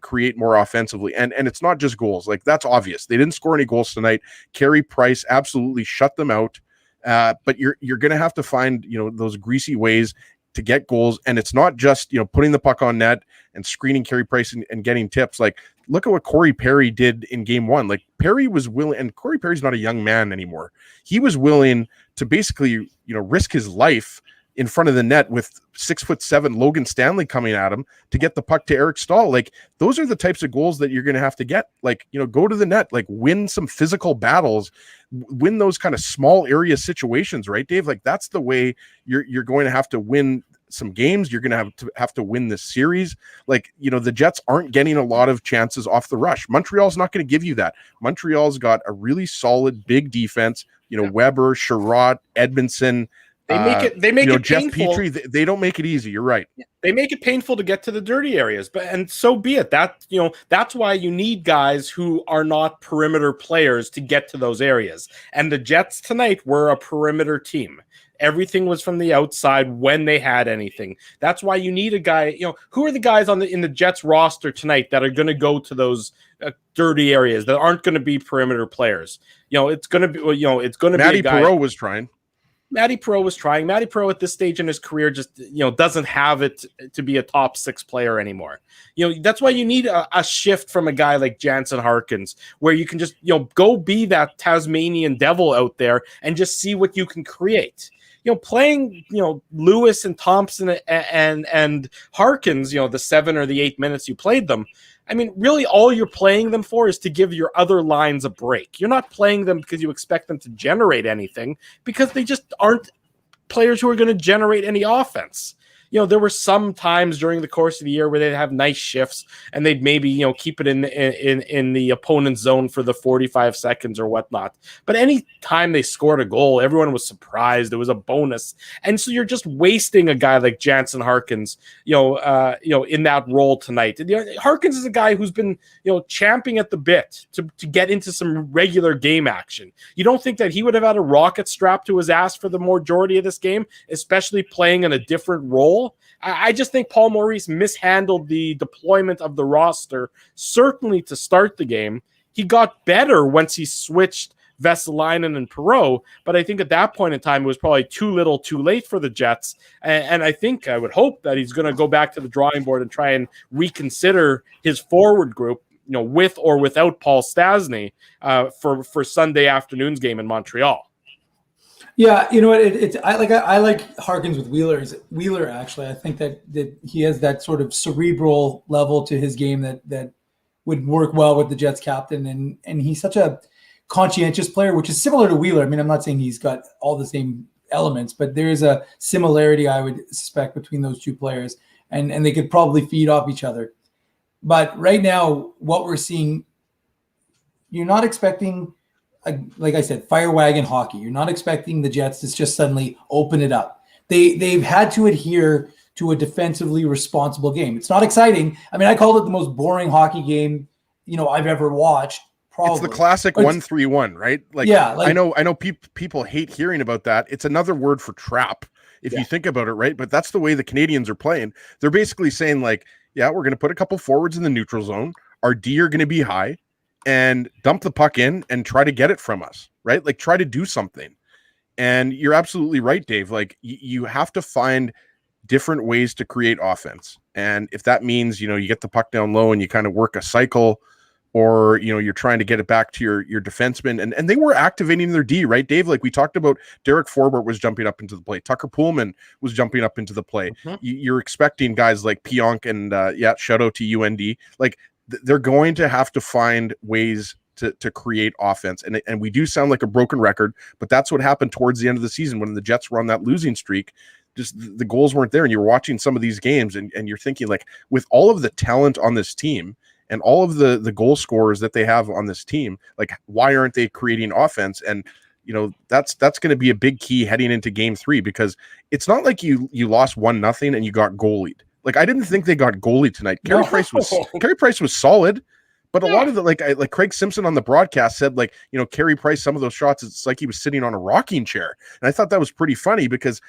create more offensively. And it's not just goals. Like, that's obvious. They didn't score any goals tonight. Carey Price absolutely shut them out. But you're going to have to find, those greasy ways to get goals. And it's not just, putting the puck on net and screening Carey Price and getting tips. Like, look at what Corey Perry did in game 1. Like, Perry was willing, and Corey Perry's not a young man anymore. He was willing to basically, risk his life in front of the net with 6'7" Logan Stanley coming at him to get the puck to Eric Stahl. Like, those are the types of goals that you're going to have to get. Like, go to the net, like win some physical battles, win those kind of small area situations, right, Dave? Like, that's the way you're going to have to win some games. You're going to have to win this series. Like, the Jets aren't getting a lot of chances off the rush. Montreal's not going to give you that. Montreal's got a really solid big defense. Weber, Sherratt, Edmondson. They make it Jeff painful. Petrie. They don't make it easy. You're right. They make it painful to get to the dirty areas, and so be it. That's why you need guys who are not perimeter players to get to those areas. And the Jets tonight were a perimeter team. Everything was from the outside when they had anything. That's why you need a guy. Who are the guys in the Jets roster tonight that are going to go to those dirty areas that aren't going to be perimeter players? It's going to be. It's going to be. Matty Perreault was trying. Matty Perreault was trying. Matty Perreault at this stage in his career just, doesn't have it to be a top 6 player anymore. That's why you need a shift from a guy like Jansen Harkins, where you can just, go be that Tasmanian devil out there and just see what you can create. Playing, Lewis and Thompson and Harkins, the 7 or the 8 minutes you played them. I mean, really all you're playing them for is to give your other lines a break. You're not playing them because you expect them to generate anything, because they just aren't players who are going to generate any offense. There were some times during the course of the year where they'd have nice shifts and they'd maybe, keep it in the opponent's zone for the 45 seconds or whatnot. But any time they scored a goal, everyone was surprised. It was a bonus. And so you're just wasting a guy like Jansen Harkins, in that role tonight. And, Harkins is a guy who's been, champing at the bit to get into some regular game action. You don't think that he would have had a rocket strapped to his ass for the majority of this game, especially playing in a different role? I just think Paul Maurice mishandled the deployment of the roster, certainly to start the game. He got better once he switched Vesalainen and Perreault, but I think at that point in time, it was probably too little too late for the Jets. And I would hope that he's going to go back to the drawing board and try and reconsider his forward group, with or without Paul Stastny, for Sunday afternoon's game in Montreal. Yeah, you know what? I like Harkins with Wheeler. Actually, I think that he has that sort of cerebral level to his game that would work well with the Jets captain, and he's such a conscientious player, which is similar to Wheeler. I mean, I'm not saying he's got all the same elements, but there is a similarity, I would suspect, between those two players, and they could probably feed off each other. But right now, what we're seeing, you're not expecting, like I said, fire wagon hockey. You're not expecting the Jets to just suddenly open it up. They've had to adhere to a defensively responsible game. It's not exciting. I mean, I called it the most boring hockey game, I've ever watched. Probably. It's the classic 1-3-1, right? Like, yeah, I know people hate hearing about that. It's another word for trap, if you think about it, right? But that's the way the Canadians are playing. They're basically saying, like, yeah, we're going to put a couple forwards in the neutral zone. Our D are going to be high. and dump the puck in and try to get it from us, right? Like try to do something. And you're absolutely right, Dave. Like you have to find different ways to create offense. And if that means, you get the puck down low and you kind of work a cycle, or, you're trying to get it back to your defenseman, and they were activating their D, right, Dave? Like we talked about, Derek Forbort was jumping up into the play. Tucker Pullman was jumping up into the play. Mm-hmm. You're expecting guys like Pionk and shout out to UND. Like they're going to have to find ways to create offense. And we do sound like a broken record, but that's what happened towards the end of the season when the Jets were on that losing streak. Just the goals weren't there, and you're watching some of these games and you're thinking, like, with all of the talent on this team and all of the goal scorers that they have on this team, like, why aren't they creating offense? And that's going to be a big key heading into game 3, because it's not like you lost 1-0 and you got goalied. Like, I didn't think they got goalied tonight. Carey Price was solid, but a lot of the, like Craig Simpson on the broadcast said, like, Carey Price, some of those shots, it's like he was sitting on a rocking chair. And I thought that was pretty funny because,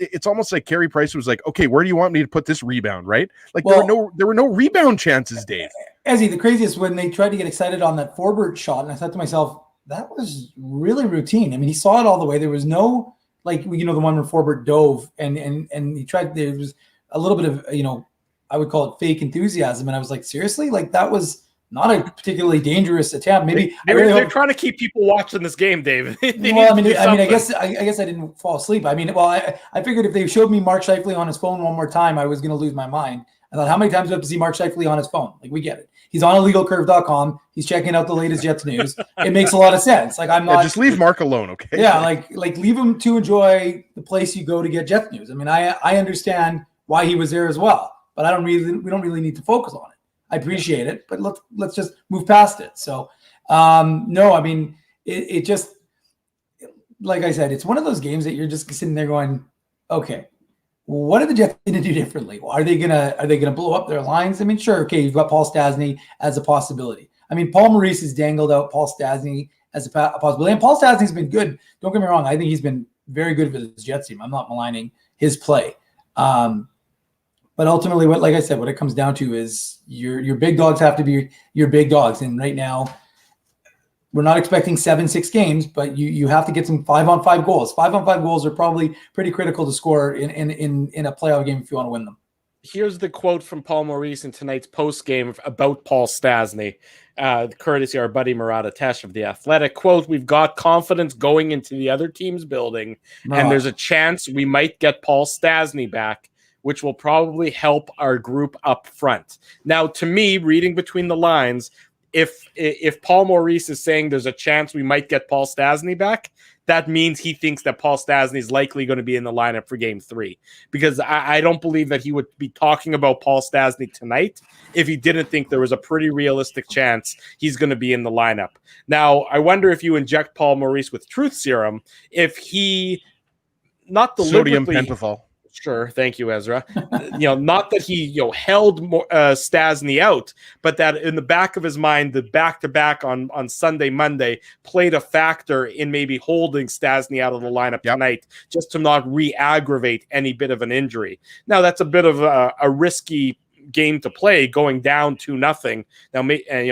it's almost like Carey Price was like, okay, where do you want me to put this rebound, right? Like, there were no rebound chances, Dave. Ezzy, the craziest when they tried to get excited on that Forbort shot, and I thought to myself, that was really routine. I mean, he saw it all the way. There was no, like, the one where Forbort dove and he tried, there was a little bit of, I would call it fake enthusiasm. And I was like, seriously? Like, that was not a particularly dangerous attempt. Maybe they're trying to keep people watching this game, Dave. I guess I didn't fall asleep. I figured if they showed me Mark Scheifele on his phone one more time, I was going to lose my mind. I thought, how many times do I have to see Mark Scheifele on his phone? Like, we get it. He's on illegalcurve.com. He's checking out the latest Jets news. It makes a lot of sense. Like, I'm not. Just leave Mark alone, okay? Yeah, like leave him to enjoy the place you go to get Jets news. I mean, I understand why he was there as well, but we don't really need to focus on it. I appreciate it, but let's just move past it. So, no, I mean, it just, like I said, it's one of those games that you're just sitting there going, okay, what are the Jets going to do differently? Are they gonna blow up their lines? I mean, sure, okay, you've got Paul Stastny as a possibility. I mean, Paul Maurice has dangled out Paul Stastny as a possibility, and Paul Stastny's been good. Don't get me wrong; I think he's been very good for this Jets team. I'm not maligning his play. But ultimately, what it comes down to is your big dogs have to be your big dogs. And right now, we're not expecting 7-6 games, but you have to get some 5-on-5 goals. 5-on-5 goals are probably pretty critical to score in a playoff game if you want to win them. Here's the quote from Paul Maurice in tonight's post game about Paul Stastny, courtesy our buddy Murata Tesh of The Athletic. Quote, "We've got confidence going into the other team's building, and there's a chance we might get Paul Stastny back, which will probably help our group up front." Now, to me, reading between the lines, if Paul Maurice is saying there's a chance we might get Paul Stastny back, that means he thinks that Paul Stastny is likely going to be in the lineup for game 3. Because I don't believe that he would be talking about Paul Stastny tonight if he didn't think there was a pretty realistic chance he's going to be in the lineup. Now, I wonder if you inject Paul Maurice with truth serum, if he not deliberately... Sodium pentothal. Sure, thank you, Ezra. Not that he held Stastny out, but that in the back of his mind, the back-to-back on Sunday, Monday played a factor in maybe holding Stastny out of the lineup tonight, just to not re-aggravate any bit of an injury. Now, that's a bit of a risky game to play, going down 2-0. Now,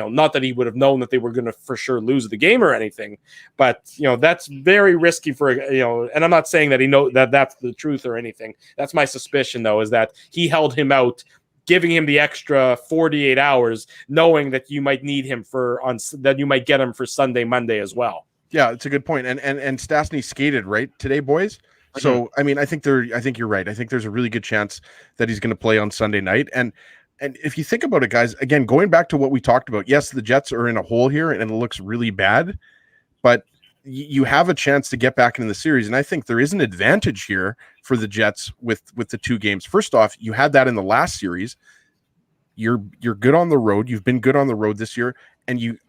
not that he would have known that they were going to for sure lose the game or anything, but that's very risky for and I'm not saying that he knows that that's the truth or anything. That's my suspicion, though, is that he held him out, giving him the extra 48 hours, knowing that you might need him that you might get him for Sunday, Monday as well. Yeah, it's a good point. And Stastny skated right today, boys. So, I mean, I think you're right. I think there's a really good chance that he's going to play on Sunday night. And if you think about it, guys, again, going back to what we talked about, yes, the Jets are in a hole here and it looks really bad, but you have a chance to get back into the series. And I think there is an advantage here for the Jets with the 2 games. First off, you had that in the last series. You're good on the road. You've been good on the road this year. And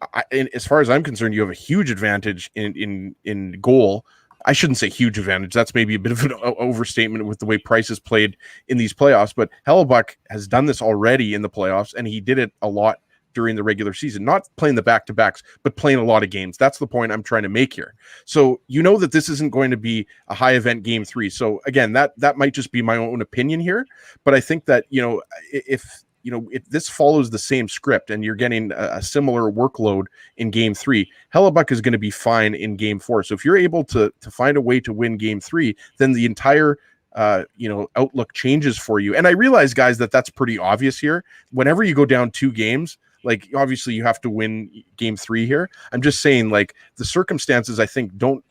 as far as I'm concerned, you have a huge advantage in goal. I shouldn't say huge advantage. That's maybe a bit of an overstatement with the way Price has played in these playoffs. But Hellebuck has done this already in the playoffs, and he did it a lot during the regular season. Not playing the back-to-backs, but playing a lot of games. That's the point I'm trying to make here. So that this isn't going to be a high-event game 3. So, again, that might just be my own opinion here. But I think that, if this follows the same script, and you're getting a similar workload in game 3. Hellebuck is going to be fine in game 4. So if you're able to find a way to win game 3, then the entire outlook changes for you. And I realize, guys, that's pretty obvious here. Whenever you go down 2 games, like, obviously you have to win game 3 here. I'm just saying, like, the circumstances, I think, don't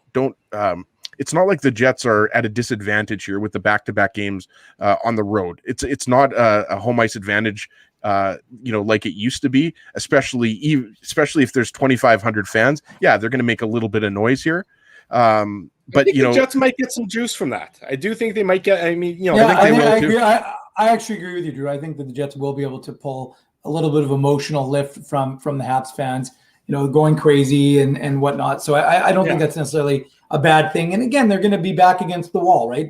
it's not like the Jets are at a disadvantage here with the back-to-back games on the road. It's not a home ice advantage, like it used to be, especially if there's 2,500 fans. Yeah, they're going to make a little bit of noise here. But the Jets might get some juice from that. I do think they might get. I mean, I agree. I actually agree with you, Drew. I think that the Jets will be able to pull a little bit of emotional lift from the Habs fans, going crazy and whatnot. So I don't think that's necessarily a bad thing. And again, they're going to be back against the wall, right?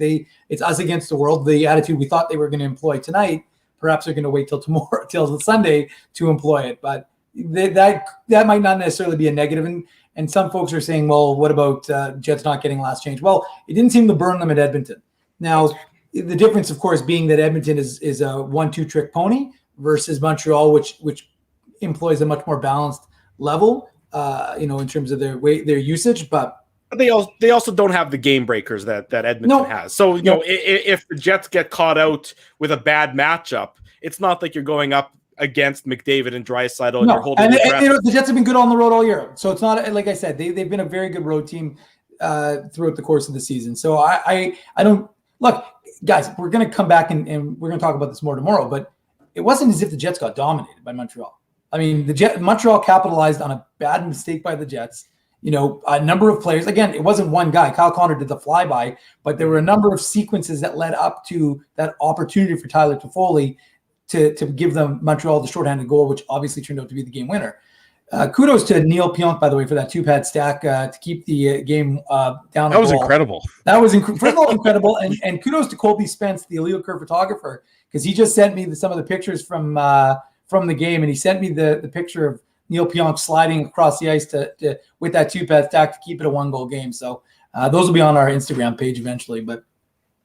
It's us against the world. The attitude we thought they were going to employ tonight, perhaps they're going to wait till tomorrow, till Sunday to employ it. But that might not necessarily be a negative. And some folks are saying, well, what about Jets not getting last change? Well, it didn't seem to burn them at Edmonton. Now, the difference, of course, being that Edmonton is a 1-2 trick pony versus Montreal, which employs a much more balanced level, in terms of their usage. But they also don't have the game breakers that Edmonton has. So, if the Jets get caught out with a bad matchup, it's not like you're going up against McDavid and Draisaitl and you're holding your breath. The Jets have been good on the road all year. So it's not, like I said, they've been a very good road team throughout the course of the season. So I don't – look, guys, we're going to come back and we're going to talk about this more tomorrow, but it wasn't as if the Jets got dominated by Montreal. I mean, Montreal capitalized on a bad mistake by the Jets. A number of players. Again, it wasn't one guy. Kyle Connor did the flyby, but there were a number of sequences that led up to that opportunity for Tyler Toffoli to give them Montreal the shorthanded goal, which obviously turned out to be the game winner. Kudos to Neil Pionk, by the way, for that 2-pad stack to keep the game down. That was incredible. That was first of all incredible, and kudos to Colby Spence, the illegal curve photographer, because he just sent me some of the pictures from the game, and he sent me the picture of Neil Pionk sliding across the ice to with that 2-pad stack to keep it a 1-goal game. So those will be on our Instagram page eventually. But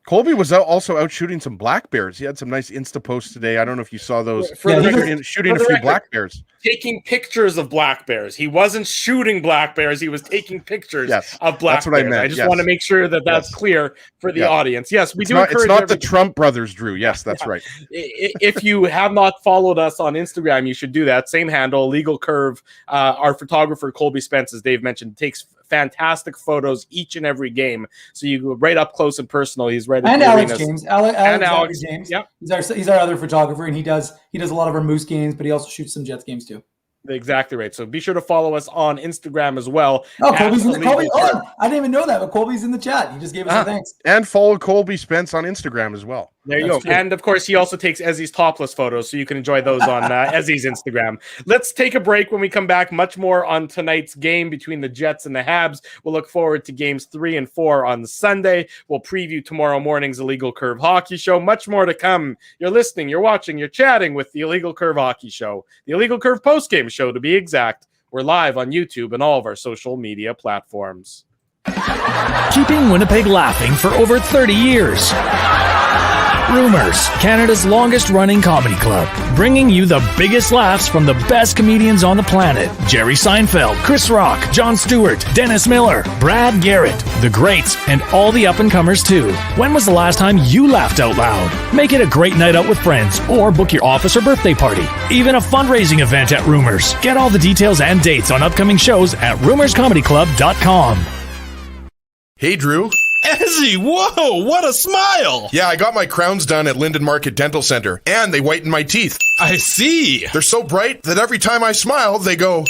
Colby was also out shooting some black bears. He had some nice Insta posts today. I don't know if you saw those. Shooting a few black bears. Taking pictures of black bears. He wasn't shooting black bears. He was taking pictures of black bears. I just want to make sure that's clear for the audience. Yes, we do encourage it's not the Trump brothers, Drew. Yes, that's right. If you have not followed us on Instagram, you should do that. Same handle, Legal Curve. Our photographer, Colby Spence, as Dave mentioned, takes fantastic photos each and every game. So you go right up close and personal. He's right at and the Alex arenas. James. Alex James. Yep. He's our other photographer, and he does a lot of our Moose games, but he also shoots some Jets games too. Exactly right. So be sure to follow us on Instagram as well. Colby's Colby. Oh, I didn't even know that, but Colby's in the chat. He just gave us a thanks. And follow Colby Spence on Instagram as well. There you go. True. And of course, he also takes Ezzy's topless photos, so you can enjoy those on Ezzy's Instagram. Let's take a break. When we come back, much more on tonight's game between the Jets and the Habs. We'll look forward to games 3 and 4 on Sunday. We'll preview tomorrow morning's Illegal Curve Hockey Show. Much more to come. You're listening, you're watching, you're chatting with the Illegal Curve Hockey Show, the Illegal Curve postgame show to be exact. We're live on YouTube and all of our social media platforms. Keeping Winnipeg laughing for over 30 years. Rumors, Canada's longest-running comedy club, bringing you the biggest laughs from the best comedians on the planet. Jerry Seinfeld, Chris Rock, Jon Stewart, Dennis Miller, Brad Garrett, the greats, and all the up-and-comers too. When was the last time you laughed out loud? Make it a great night out with friends, or book your office or birthday party. Even a fundraising event at Rumors. Get all the details and dates on upcoming shows at rumorscomedyclub.com. Hey, Drew. Ezzy, whoa, what a smile! Yeah, I got my crowns done at Linden Market Dental Center, and they whiten my teeth. I see. They're so bright that every time I smile, they go...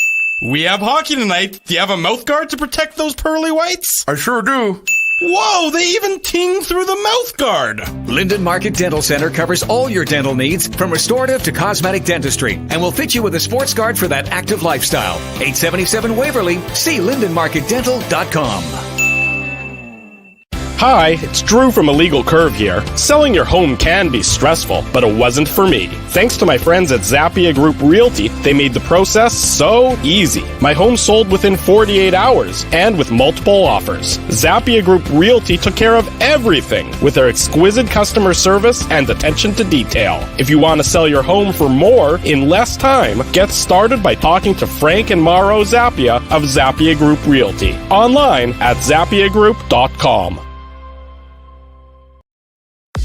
We have hockey tonight. Do you have a mouth guard to protect those pearly whites? I sure do. Whoa, they even ting through the mouth guard. Linden Market Dental Center covers all your dental needs, from restorative to cosmetic dentistry, and will fit you with a sports guard for that active lifestyle. 877 Waverly. See LindenMarketDental.com. Hi, it's Drew from Illegal Curve here. Selling your home can be stressful, but it wasn't for me. Thanks to my friends at Zappia Group Realty, they made the process so easy. My home sold within 48 hours and with multiple offers. Zappia Group Realty took care of everything with their exquisite customer service and attention to detail. If you want to sell your home for more in less time, get started by talking to Frank and Mauro Zappia of Zappia Group Realty. Online at zappiagroup.com.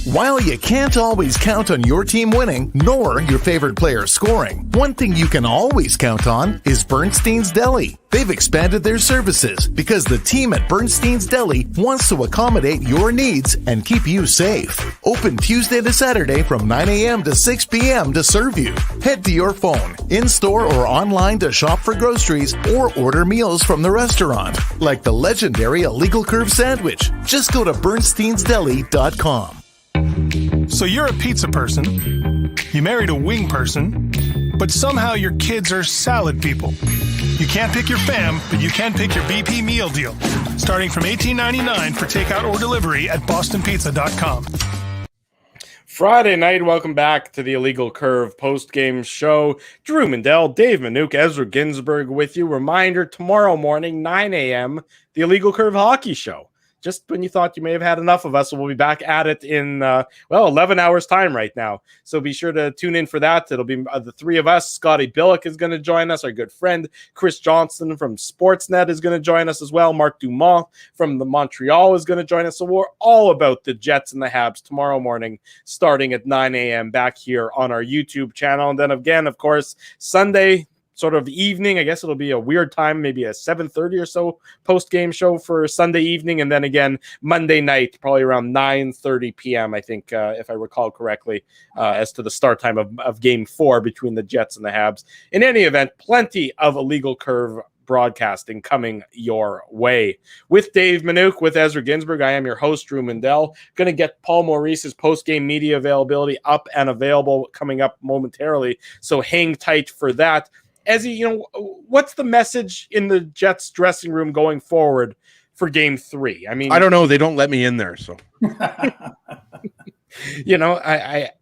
While you can't always count on your team winning, nor your favorite player scoring, one thing you can always count on is Bernstein's Deli. They've expanded their services because the team at Bernstein's Deli wants to accommodate your needs and keep you safe. Open Tuesday to Saturday from 9 a.m. to 6 p.m. to serve you. Head to your phone, in-store or online to shop for groceries or order meals from the restaurant, like the legendary Illegal Curve sandwich. Just go to bernsteinsdeli.com. So you're a pizza person, you married a wing person, but somehow your kids are salad people. You can't pick your fam, but you can pick your BP meal deal, starting from $18.99 for takeout or delivery at bostonpizza.com. Friday night, welcome back to the Illegal Curve post-game show. Drew Mandel, Dave Minuk, Ezra Ginsburg with you. Reminder, tomorrow morning, 9 a.m., the Illegal Curve hockey show. Just when you thought you may have had enough of us, we'll be back at it in, 11 hours time right now. So be sure to tune in for that. It'll be the three of us. Scotty Billick is going to join us. Our good friend Chris Johnson from Sportsnet is going to join us as well. Mark Dumont from the Montreal is going to join us. So we're all about the Jets and the Habs tomorrow morning, starting at 9 a.m. back here on our YouTube channel. And then again, of course, Sunday, sort of evening. I guess it'll be a weird time, maybe a 7:30 or so post-game show for Sunday evening. And then again, Monday night, probably around 9:30 p.m., I think, if I recall correctly, as to the start time of Game 4 between the Jets and the Habs. In any event, plenty of Illegal Curve broadcasting coming your way. With Dave Minuk, with Ezra Ginsburg, I am your host, Drew Mandel. Going to get Paul Maurice's post-game media availability up and available coming up momentarily, so hang tight for that. Ezzy, what's the message in the Jets dressing room going forward for Game 3? I mean, I don't know. They don't let me in there, so.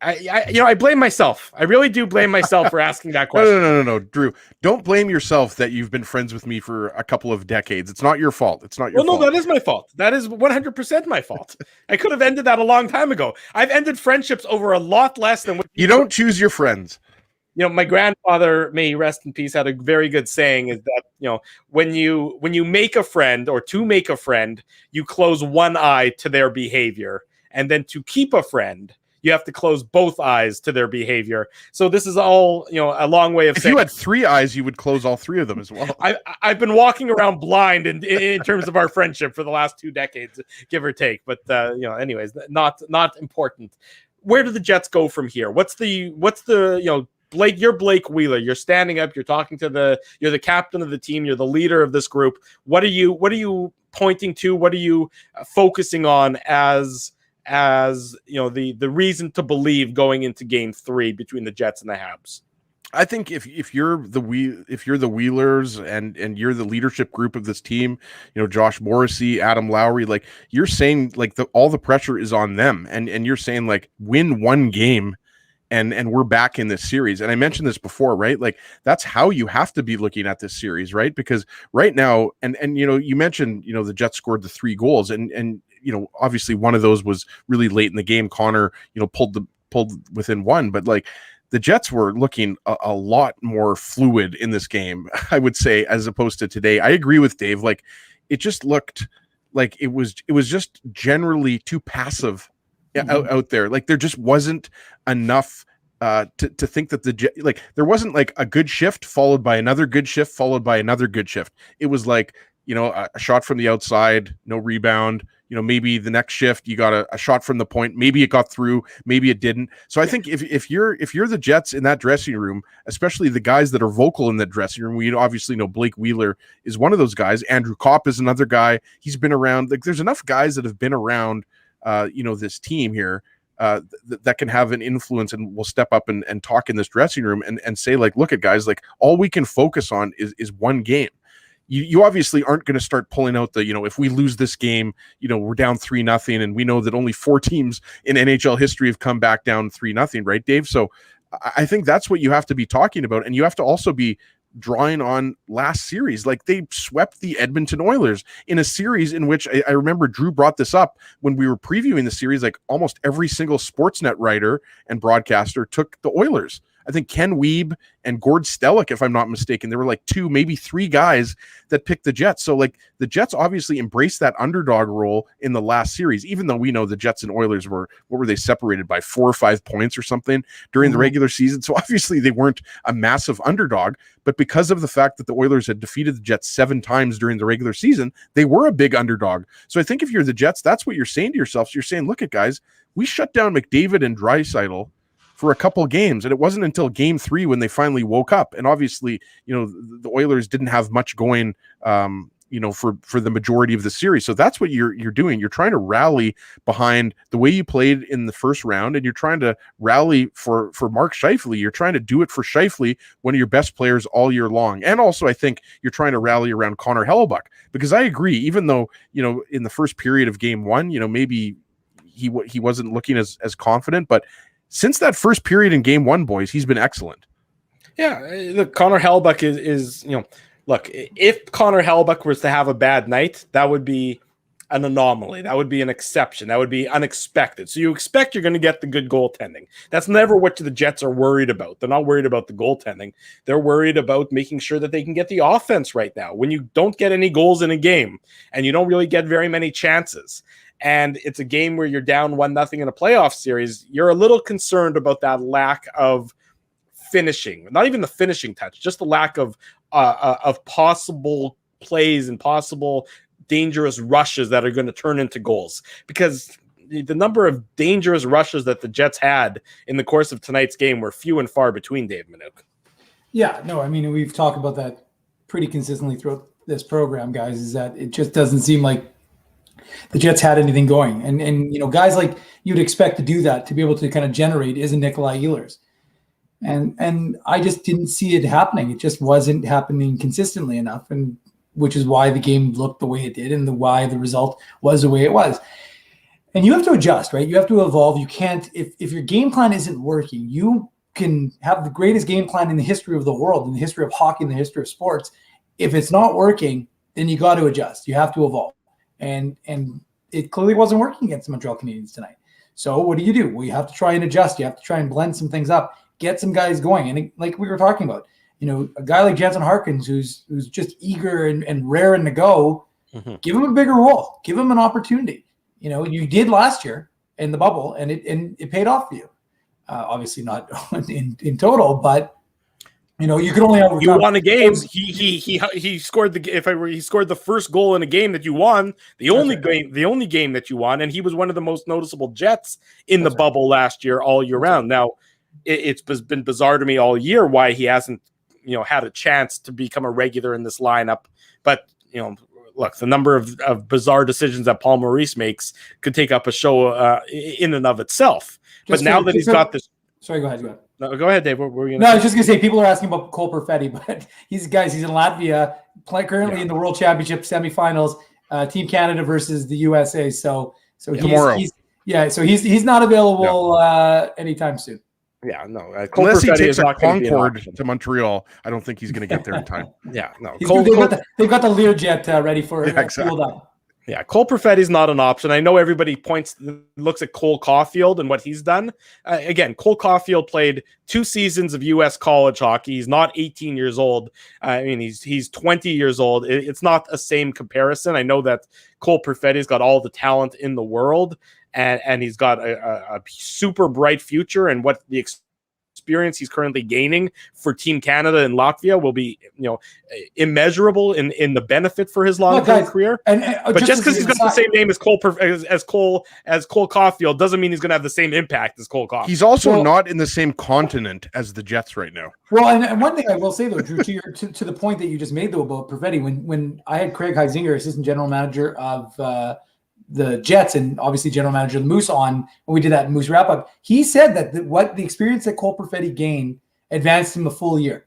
I blame myself. I really do blame myself for asking that question. No, Drew. Don't blame yourself that you've been friends with me for a couple of decades. It's not your fault. It's not your fault. No, that is my fault. That is 100% my fault. I could have ended that a long time ago. I've ended friendships over a lot less than what you don't choose your friends. My grandfather, may he rest in peace, had a very good saying is that, when you make a friend or to make a friend, you close one eye to their behavior. And then to keep a friend, you have to close both eyes to their behavior. So this is all, a long way of saying. If you had three eyes, you would close all three of them as well. I've been walking around blind in terms of our friendship for the last 2 decades, give or take. But, anyways, not important. Where do the Jets go from here? What's the Blake, you're Blake Wheeler. You're standing up. You're talking to you're the captain of the team. You're the leader of this group. What are you pointing to? What are you focusing on as the reason to believe going into Game 3 between the Jets and the Habs? I think if you're the Wheelers and you're the leadership group of this team, Josh Morrissey, Adam Lowry, like you're saying, like all the pressure is on them, and you're saying like win one game. And we're back in this series. And I mentioned this before, right? Like that's how you have to be looking at this series, right? Because right now, and you mentioned, the Jets scored the 3 goals and obviously one of those was really late in the game. Connor, pulled within 1, but like the Jets were looking a lot more fluid in this game, I would say, as opposed to today. I agree with Dave. Like it just looked like it was just generally too passive out there. Like there just wasn't enough to think that there wasn't like a good shift followed by another good shift followed by another good shift. It was like, a shot from the outside, no rebound, maybe the next shift you got a shot from the point, maybe it got through, maybe it didn't. So I think if you're the Jets in that dressing room, especially the guys that are vocal in that dressing room, we obviously know Blake Wheeler is one of those guys. Andrew Kopp is another guy. He's been around. Like there's enough guys that have been around this team here that can have an influence and will step up and talk in this dressing room and say, like, look at guys, like all we can focus on is one game. you obviously aren't going to start pulling out the, if we lose this game, we're down 3-0, and we know that only 4 teams in NHL history have come back down 3-0, right, Dave? So I think that's what you have to be talking about, and you have to also be drawing on last series. Like, they swept the Edmonton Oilers in a series in which I remember Drew brought this up when we were previewing the series. Like, almost every single Sportsnet writer and broadcaster took the Oilers. I think Ken Wiebe and Gord Stellick, if I'm not mistaken, there were like 2, maybe 3 guys that picked the Jets. So like, the Jets obviously embraced that underdog role in the last series, even though we know the Jets and Oilers were separated by 4 or 5 points or something during the regular season. So obviously they weren't a massive underdog, but because of the fact that the Oilers had defeated the Jets 7 times during the regular season, they were a big underdog. So I think if you're the Jets, that's what you're saying to yourself. So you're saying, look at guys, we shut down McDavid and Draisaitl for a couple games, and it wasn't until game 3 when they finally woke up. And obviously, the Oilers didn't have much going, for the majority of the series. So that's what you're doing. You're trying to rally behind the way you played in the first round, and you're trying to rally for Mark Scheifele. You're trying to do it for Scheifele, one of your best players all year long. And also, I think you're trying to rally around Connor Hellebuyck, because I agree, even though, in the first period of game 1, maybe he wasn't looking as confident, but since that first period in game 1, boys, he's been excellent. Yeah, look, Connor Hellebuyck is look, if Connor Hellebuyck was to have a bad night, that would be an anomaly. That would be an exception. That would be unexpected. So you expect you're going to get the good goaltending. That's never what the Jets are worried about. They're not worried about the goaltending. They're worried about making sure that they can get the offense right now. When you don't get any goals in a game and you don't really get very many chances, and it's a game where you're down 1-0 in a playoff series, you're a little concerned about that lack of finishing. Not even the finishing touch, just the lack of possible plays and possible dangerous rushes that are going to turn into goals. Because the number of dangerous rushes that the Jets had in the course of tonight's game were few and far between, Dave Minuk. Yeah, no, I mean, we've talked about that pretty consistently throughout this program, guys, is that it just doesn't seem like the Jets had anything going. And guys like you'd expect to do that, to be able to kind of generate, is a Nikolai Ehlers. And I just didn't see it happening. It just wasn't happening consistently enough, and which is why the game looked the way it did, and why the result was the way it was. And you have to adjust, right? You have to evolve. You can't, if your game plan isn't working, you can have the greatest game plan in the history of the world, in the history of hockey, in the history of sports. If it's not working, then you got to adjust. You have to evolve. And it clearly wasn't working against the Montreal Canadiens tonight. So what do? Well, you have to try and adjust. You have to try and blend some things up, get some guys going. And like we were talking about, a guy like Jansen Harkins, who's just eager and raring to go, give him a bigger role, give him an opportunity. You did last year in the bubble, and it paid off for you. Obviously not in total, but you could only overcome. You won a game. He scored he scored the first goal in a game that you won. The only game that you won, and he was one of the most noticeable Jets in the bubble last year, all year round. Now, it's been bizarre to me all year why he hasn't had a chance to become a regular in this lineup. But look, the number of bizarre decisions that Paul Maurice makes could take up a show in and of itself. But now that he's got this, sorry, go ahead. No, go ahead, Dave. What were you I was just going to say, people are asking about Cole Perfetti, but he's in Latvia, currently in the World Championship semifinals, Team Canada versus the USA. So tomorrow. He's not available anytime soon. Yeah, no. Unless he takes a Concorde to Montreal, I don't think he's going to get there in time. Yeah, no. They've got the Learjet ready for it. Exactly. Yeah, Cole Perfetti is not an option. I know everybody looks at Cole Caulfield and what he's done. Again, Cole Caulfield played 2 seasons of U.S. college hockey. He's not 18 years old. I mean, he's 20 years old. It's not a same comparison. I know that Cole Perfetti's got all the talent in the world, and he's got a super bright future. And what the experience he's currently gaining for Team Canada and Latvia will be, immeasurable in the benefit for his long-term career. But just because he's got the same name as Cole Caulfield doesn't mean he's going to have the same impact as Cole Caulfield. He's also not in the same continent as the Jets right now. Well, and one thing I will say though, Drew, to the point that you just made though about Perfetti, when I had Craig Heisinger, assistant general manager of the Jets and obviously general manager of the Moose on when we did that Moose wrap up, he said that what the experience that Cole Perfetti gained advanced him a full year.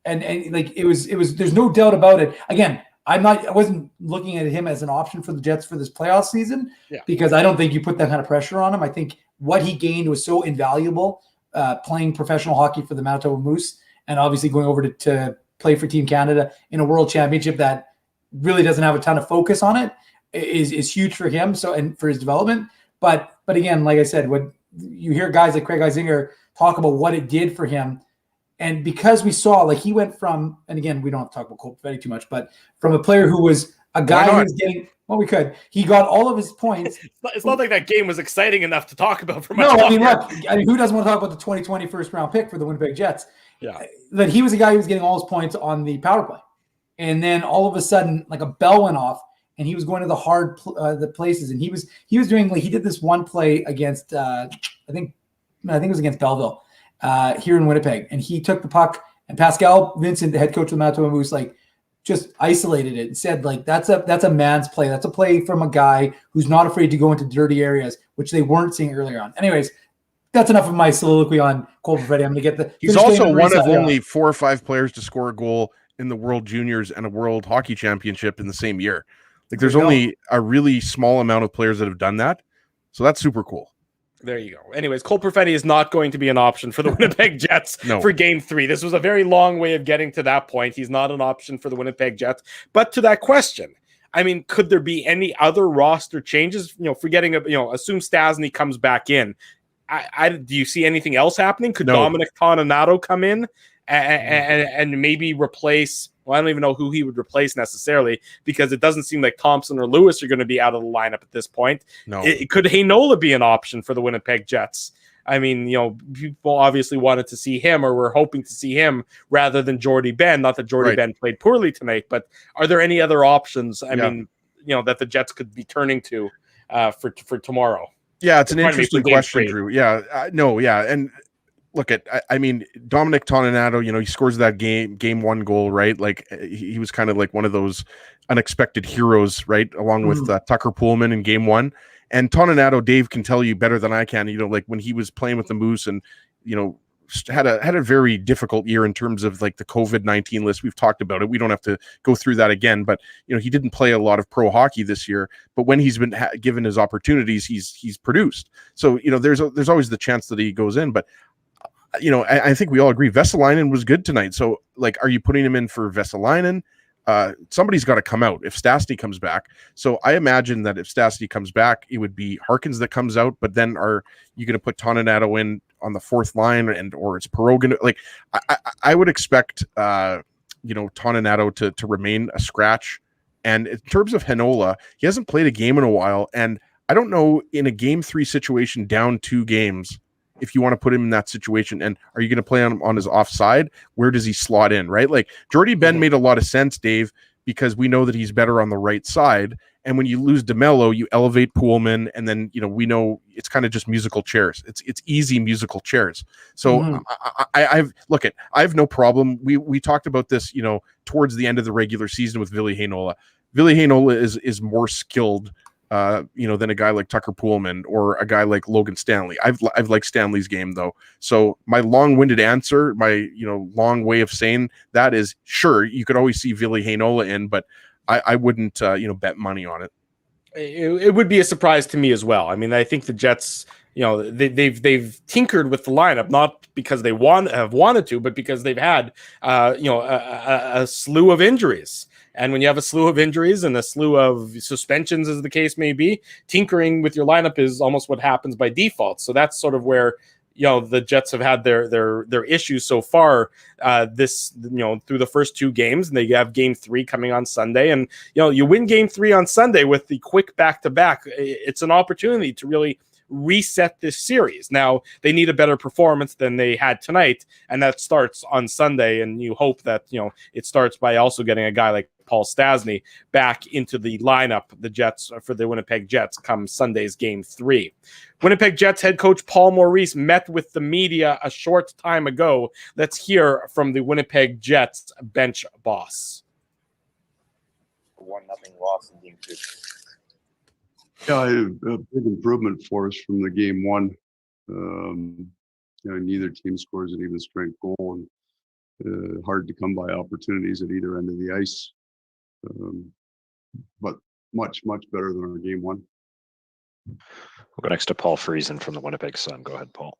And like it was there's no doubt about it. Again, I wasn't looking at him as an option for the Jets for this playoff season because I don't think you put that kind of pressure on him. I think what he gained was so invaluable playing professional hockey for the Manitoba Moose and obviously going over to play for Team Canada in a world championship that really doesn't have a ton of focus on it is huge for him. So, and for his development. But again, like I said, when you hear guys like Craig Isinger talk about what it did for him, and because we saw, like, he went from, and again, we don't have to talk about Cole Perfetti too much, but from a player who was a guy who was getting, well, we could. He got all of his points. It's not like that game was exciting enough to talk about for much look, who doesn't want to talk about the 2020 first round pick for the Winnipeg Jets? Yeah. That he was a guy who was getting all his points on the power play. And then all of a sudden, like a bell went off, and he was going to the hard the places. And he was doing, like, he did this one play against, I think it was against Belleville. Here in Winnipeg, and he took the puck, and Pascal Vincent, the head coach of the Manitoba Moose, like, just isolated it and said, like, that's a man's play. That's a play from a guy who's not afraid to go into dirty areas, which they weren't seeing earlier on. Anyways, that's enough of my soliloquy on Cole Perfetti. I'm going to get the. He's also one of only 4 or 5 players to score a goal in the World Juniors and a World Hockey Championship in the same year. Like, there's only a really small amount of players that have done that, so that's super cool. There you go. Anyways, Cole Perfetti is not going to be an option for the Winnipeg Jets for Game 3. This was a very long way of getting to that point. He's not an option for the Winnipeg Jets. But to that question, I mean, could there be any other roster changes? Forgetting, assume Stastny comes back in. Do you see anything else happening? Could Dominic Toninato come in and maybe replace? Well, I don't even know who he would replace necessarily, because it doesn't seem like Thompson or Lewis are going to be out of the lineup at this point. No. Could Heinola be an option for the Winnipeg Jets? I mean, people obviously wanted to see him, or were hoping to see him rather than Jordy Ben. Not that Jordy Ben played poorly tonight, but are there any other options? I mean, that the Jets could be turning to for tomorrow? Yeah, it's an interesting question, Drew. And look I mean, Dominic Toninato, he scores that game 1 goal, right? Like, he was kind of like one of those unexpected heroes, right? Along with Tucker Poolman in game 1. And Toninato, Dave can tell you better than I can, like when he was playing with the Moose and, had a very difficult year in terms of like the COVID-19 list. We've talked about it. We don't have to go through that again, but he didn't play a lot of pro hockey this year, but when he's been given his opportunities, he's produced. So, there's always the chance that he goes in, but I think we all agree Vesalainen was good tonight. So, like, are you putting him in for Vesalainen? Somebody's got to come out if Stastny comes back. So I imagine that if Stastny comes back, it would be Harkins that comes out. But then are you going to put Toninato in on the 4th line, or it's Perot? Like, I would expect Toninato to remain a scratch. And in terms of Heinola, he hasn't played a game in a while, and I don't know, in a game 3 situation down 2 games, if you want to put him in that situation, and are you going to play on his offside? Where does he slot in, right? Like, Jordy Ben made a lot of sense, Dave, because we know that he's better on the right side. And when you lose DeMello, you elevate Poolman, and then, we know it's kind of just musical chairs. It's easy musical chairs. So I have no problem. We talked about this, towards the end of the regular season with Ville Heinola. Ville Heinola is more skilled than a guy like Tucker Poolman or a guy like Logan Stanley. I've liked Stanley's game, though. So my long-winded answer, my long way of saying that is, sure, you could always see Ville Heinola in, but I wouldn't bet money on it. It would be a surprise to me as well. I mean, I think the Jets, they've tinkered with the lineup, not because they have wanted to, but because they've had a slew of injuries. And when you have a slew of injuries and a slew of suspensions, as the case may be, tinkering with your lineup is almost what happens by default. So that's sort of where the Jets have had their issues so far through the first 2 games, and they have game 3 coming on Sunday. And you win game 3 on Sunday with the quick back-to-back. It's an opportunity to really reset this series. Now, they need a better performance than they had tonight, and that starts on Sunday. And you hope that it starts by also getting a guy like Paul Stastny back into the lineup, the Jets, for the Winnipeg Jets come Sunday's game 3. Winnipeg Jets head coach Paul Maurice met with the media a short time ago. Let's hear from the Winnipeg Jets bench boss. 1-0 loss in game 2. Yeah, a big improvement for us from the game 1. Neither team scores an even strength goal, and hard to come by opportunities at either end of the ice. But much better than our game one. We'll go next to Paul Friesen from the Winnipeg Sun. Go ahead, Paul.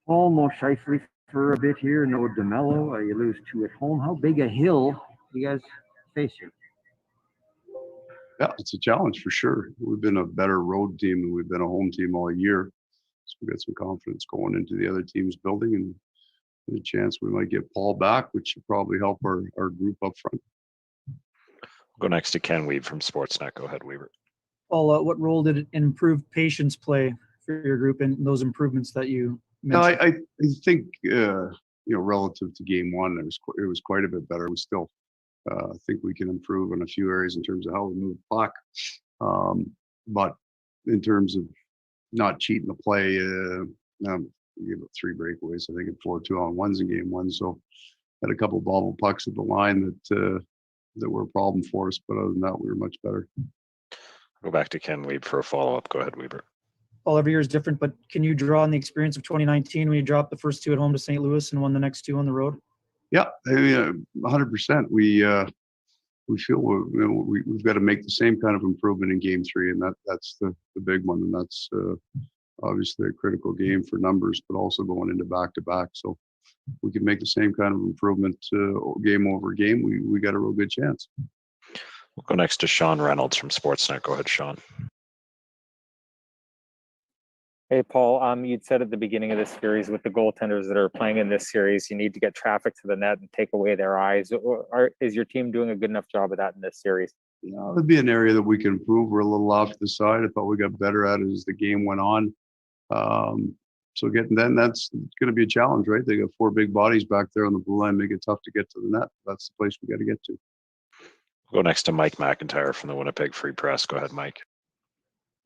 Almost Shifley for a bit here. No DeMello. You lose 2 at home. How big a hill you guys face here? Yeah, it's a challenge for sure. We've been a better road team than we've been a home team all year. So we got some confidence going into the other team's building, and there's a chance we might get Paul back, which should probably help our group up front. We'll go next to Ken Weave from Sportsnet. Go ahead, Weaver. Paul, what role did improved patience play for your group in those improvements that you mentioned? No, I think relative to game one, it was quite a bit better. We still think we can improve in a few areas in terms of how we move the puck, but in terms of not cheating the play, we gave up 3 breakaways. I think in 4 2-on-1s in game one, so had a couple bobble pucks at the line that were a problem for us. But other than that, we were much better. Go back to Ken Weave for a follow-up. Go ahead, Weaver. Well, every year is different, but can you draw on the experience of 2019 when you dropped the first 2 at home to St. Louis and won the next 2 on the road? Yeah, 100%. We feel we've got to make the same kind of improvement in game 3, and that's the big one, and that's obviously a critical game for numbers, but also going into back-to-back. So if we can make the same kind of improvement game over game, we got a real good chance. We'll go next to Sean Reynolds from Sportsnet. Go ahead, Sean. Hey, Paul, you'd said at the beginning of this series with the goaltenders that are playing in this series, you need to get traffic to the net and take away their eyes. Is your team doing a good enough job of that in this series? It'd be an area that we can improve. We're a little off to the side. I thought we got better at it as the game went on. So that's going to be a challenge, right? They got 4 big bodies back there on the blue line, make it tough to get to the net. That's the place we got to get to. We'll go next to Mike McIntyre from the Winnipeg Free Press. Go ahead, Mike.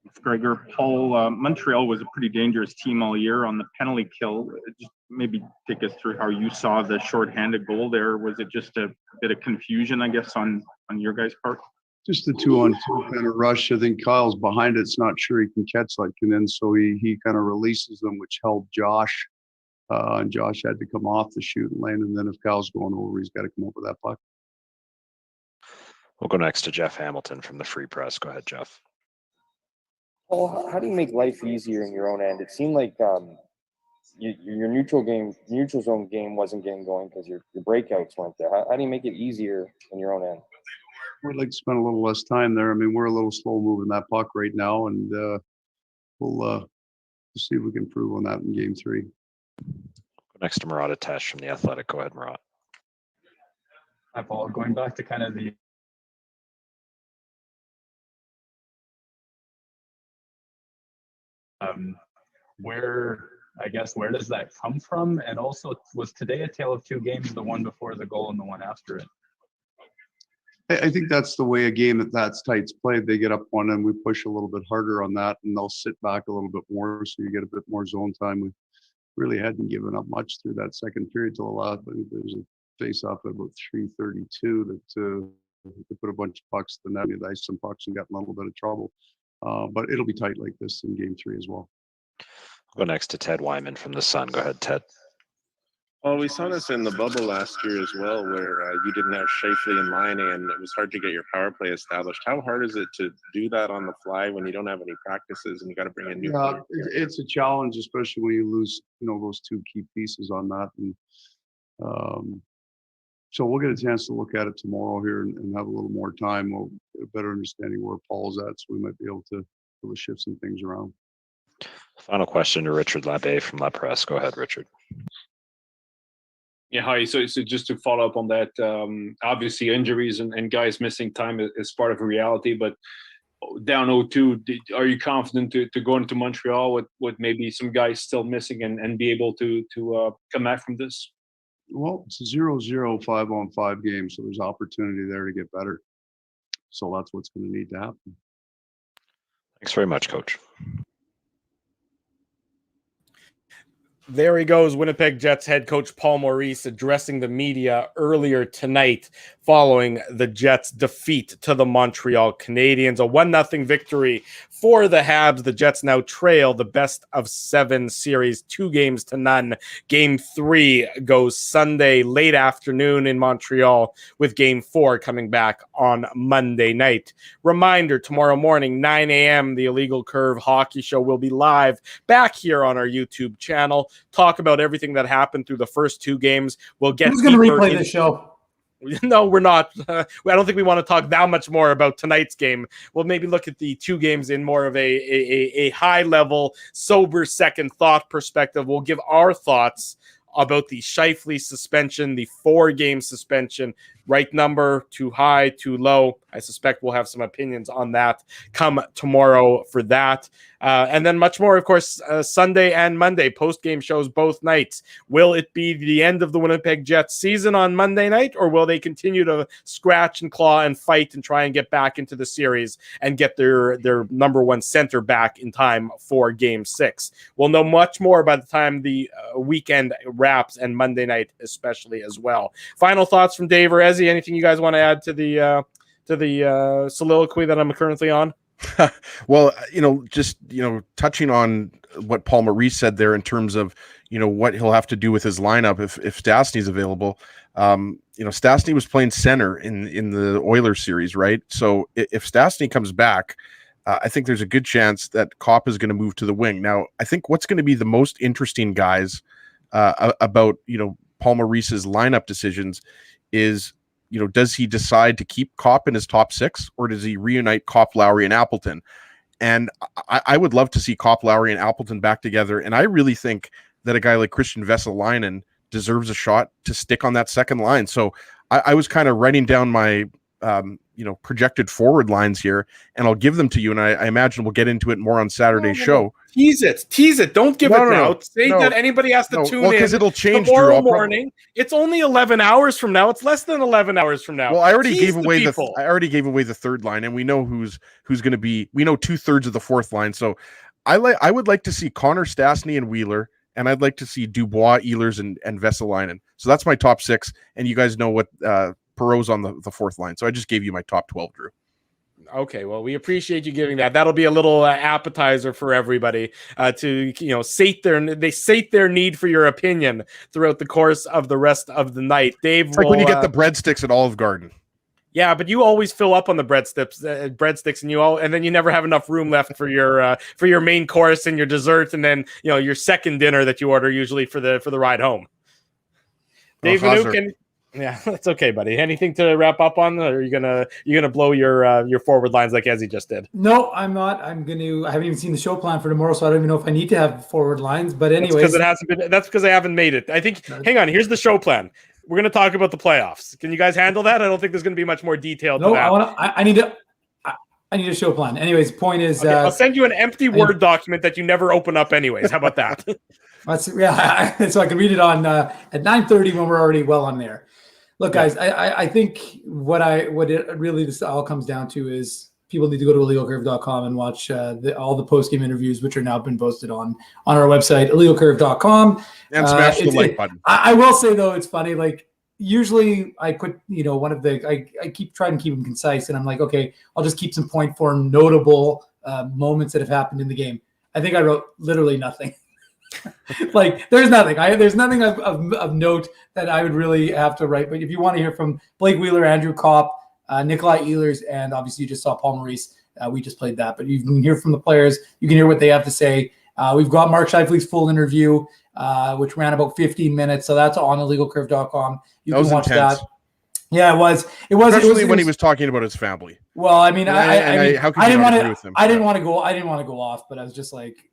Thanks, Gregor. Paul, Montreal was a pretty dangerous team all year on the penalty kill. Just maybe take us through how you saw the shorthanded goal there. Was it just a bit of confusion, I guess, on your guys' part? Just the 2-on-2 kind of rush. I think Kyle's behind it. It's not sure he can catch like, and then so he kind of releases them, which helped Josh. And Josh had to come off the shooting lane. And then if Kyle's going over, he's got to come up with that puck. We'll go next to Jeff Hamilton from the Free Press. Go ahead, Jeff. Paul, how do you make life easier in your own end? It seemed like your neutral zone game wasn't getting going because your breakouts weren't there. How do you make it easier in your own end? We'd like to spend a little less time there. I mean, we're a little slow moving that puck right now, and we'll see if we can improve on that in game 3. Go next to Murat Atesh from The Athletic. Go ahead, Murat. Hi, Paul. Going back to kind of the where does that come from? And also, was today a tale of 2 games, the one before the goal and the one after it? I think that's the way a game that's tight's played. They get up one and we push a little bit harder on that, and they'll sit back a little bit more, so you get a bit more zone time. We really hadn't given up much through that second period till the last. I think there's a face-off at about 3:32 that we put a bunch of pucks to the net. We iced some pucks and got in a little bit of trouble. But it'll be tight like this in game 3 as well. We'll go next to Ted Wyman from The Sun. Go ahead, Ted. Well, we saw this in the bubble last year as well, where you didn't have Shifley and Line, and it was hard to get your power play established. How hard is it to do that on the fly when you don't have any practices and you got to bring in new players? It's a challenge, especially when you lose, those 2 key pieces on that. And so we'll get a chance to look at it tomorrow here and have a little more time. We'll get a better understanding where Paul's at, so we might be able to shift some things around. Final question to Richard Labbé from La Presse. Go ahead, Richard. Yeah, hi. So just to follow up on that, obviously injuries and guys missing time is part of a reality, but down 0-2, are you confident to go into Montreal with maybe some guys still missing and be able to come back from this? Well, it's a 0-0 5-on-5 game, so there's opportunity there to get better. So that's what's going to need to happen. Thanks very much, Coach. There he goes, Winnipeg Jets head coach Paul Maurice addressing the media earlier tonight following the Jets' defeat to the Montreal Canadiens. A 1-0 victory for the Habs. The Jets now trail the best of 7 series, 2-0. Game 3 goes Sunday late afternoon in Montreal, with Game 4 coming back on Monday night. Reminder, tomorrow morning, 9 a.m., the Illegal Curve Hockey Show will be live back here on our YouTube channel. Talk about everything that happened through the first 2 games. We'll get Who's going to replay this show? No, we're not. I don't think we want to talk that much more about tonight's game. We'll maybe look at the 2 games in more of a high-level, sober second thought perspective. We'll give our thoughts about the Scheifele suspension, the 4-game suspension. Right number, too high, too low. I suspect we'll have some opinions on that come tomorrow for that. And then much more, of course, Sunday and Monday, post-game shows both nights. Will it be the end of the Winnipeg Jets season on Monday night, or will they continue to scratch and claw and fight and try and get back into the series and get their number 1 center back in time for Game 6? We'll know much more by the time the weekend wraps, and Monday night especially as well. Final thoughts from Dave or Ezzy? Anything you guys want to add to the soliloquy that I'm currently on? Well, just touching on what Paul Maurice said there in terms of what he'll have to do with his lineup if Stastny's available. Stastny was playing center in the Oilers series, right? So if Stastny comes back, I think there's a good chance that Kopp is going to move to the wing. Now, I think what's going to be the most interesting, guys, about Paul Maurice's lineup decisions is, does he decide to keep Kopp in his top 6, or does he reunite Kopp, Lowry, and Appleton? And I would love to see Kopp, Lowry, and Appleton back together. And I really think that a guy like Christian Vesalainen deserves a shot to stick on that second line. So I was kind of writing down my projected forward lines here, and I'll give them to you. And I imagine we'll get into it more on Saturday's show. Tease it. Don't give it now. Say that anybody has to tune in. Because it'll change tomorrow morning. It's only 11 hours from now. It's less than 11 hours from now. Well, I already gave away the third line, and we know who's going to be. We know 2/3 of the fourth line. So I would like to see Connor Stastny and Wheeler, and I'd like to see Dubois, Ehlers, and Vesalainen. So that's my top 6, and you guys know what Perreault's on the fourth line. So I just gave you my top 12, Drew. Okay, well, we appreciate you giving that. That'll be a little appetizer for everybody to sate their need for your opinion throughout the course of the rest of the night. Dave, it's like when you get the breadsticks at Olive Garden. Yeah, but you always fill up on the breadsticks, and then you never have enough room left for your main course and your dessert, and then your second dinner that you order usually for the ride home. Dave Minukin. Yeah, that's okay, buddy. Anything to wrap up on, or are you gonna blow your forward lines like Ezzy just did? No, I'm not. I haven't even seen the show plan for tomorrow, so I don't even know if I need to have forward lines. But anyways, that's because I haven't made it. I think. Hang on, here's the show plan. We're gonna talk about the playoffs. Can you guys handle that? I don't think there's gonna be much more detail. No, to that. I need a show plan. Anyways, point is, okay, I'll send you an empty Word document that you never open up. Anyways, how about that? So I can read it on at 9:30 when we're already well on there. Look, guys, I think what it really this all comes down to is people need to go to illegalcurve.com and watch all the post-game interviews, which are now been posted on our website, illegalcurve.com. And smash the like button. I will say, though, it's funny. Like, usually I put, I keep trying to keep them concise, and I'm like, okay, I'll just keep some point form notable moments that have happened in the game. I think I wrote literally nothing. Like, there's nothing. There's nothing of note that I would really have to write. But if you want to hear from Blake Wheeler, Andrew Kopp, Nikolai Ehlers, and obviously you just saw Paul Maurice, we just played that. But you can hear from the players. You can hear what they have to say. We've got Mark Scheifele's full interview, which ran about 15 minutes. So that's on illegalcurve.com. You can watch intense. that. Yeah, it was. Especially when he was talking about his family. Well, I mean, I didn't want to go off, but I was just like,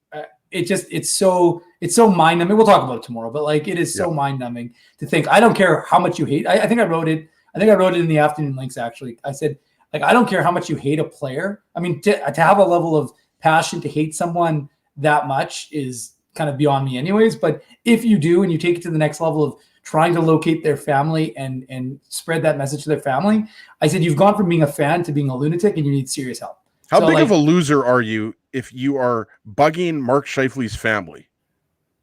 it's so mind numbing. We'll talk about it tomorrow, but like, it is so mind numbing to think. I don't care how much you hate. I think I wrote it in the afternoon links. Actually, I said, like, I don't care how much you hate a player. I mean, to have a level of passion to hate someone that much is kind of beyond me, anyways. But if you do, and you take it to the next level of trying to locate their family and spread that message to their family, I said, you've gone from being a fan to being a lunatic, and you need serious help. How big of a loser are you if you are bugging Mark Scheifele's family?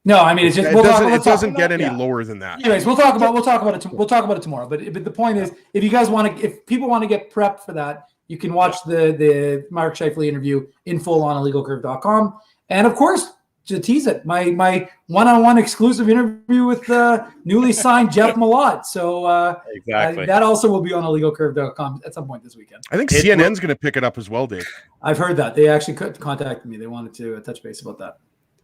No, I mean it's just it doesn't get any lower than that. Anyways, we'll talk about it tomorrow. But the point is, if you guys want to, if people want to get prepped for that, you can watch the Mark Scheifele interview in full on illegalcurve.com. And of course, to tease it, my one-on-one exclusive interview with newly signed Jeff Malott. So exactly, that also will be on illegalcurve.com at some point this weekend. I think CNN's going to pick it up as well, Dave. I've heard that. They actually contacted me. They wanted to touch base about that.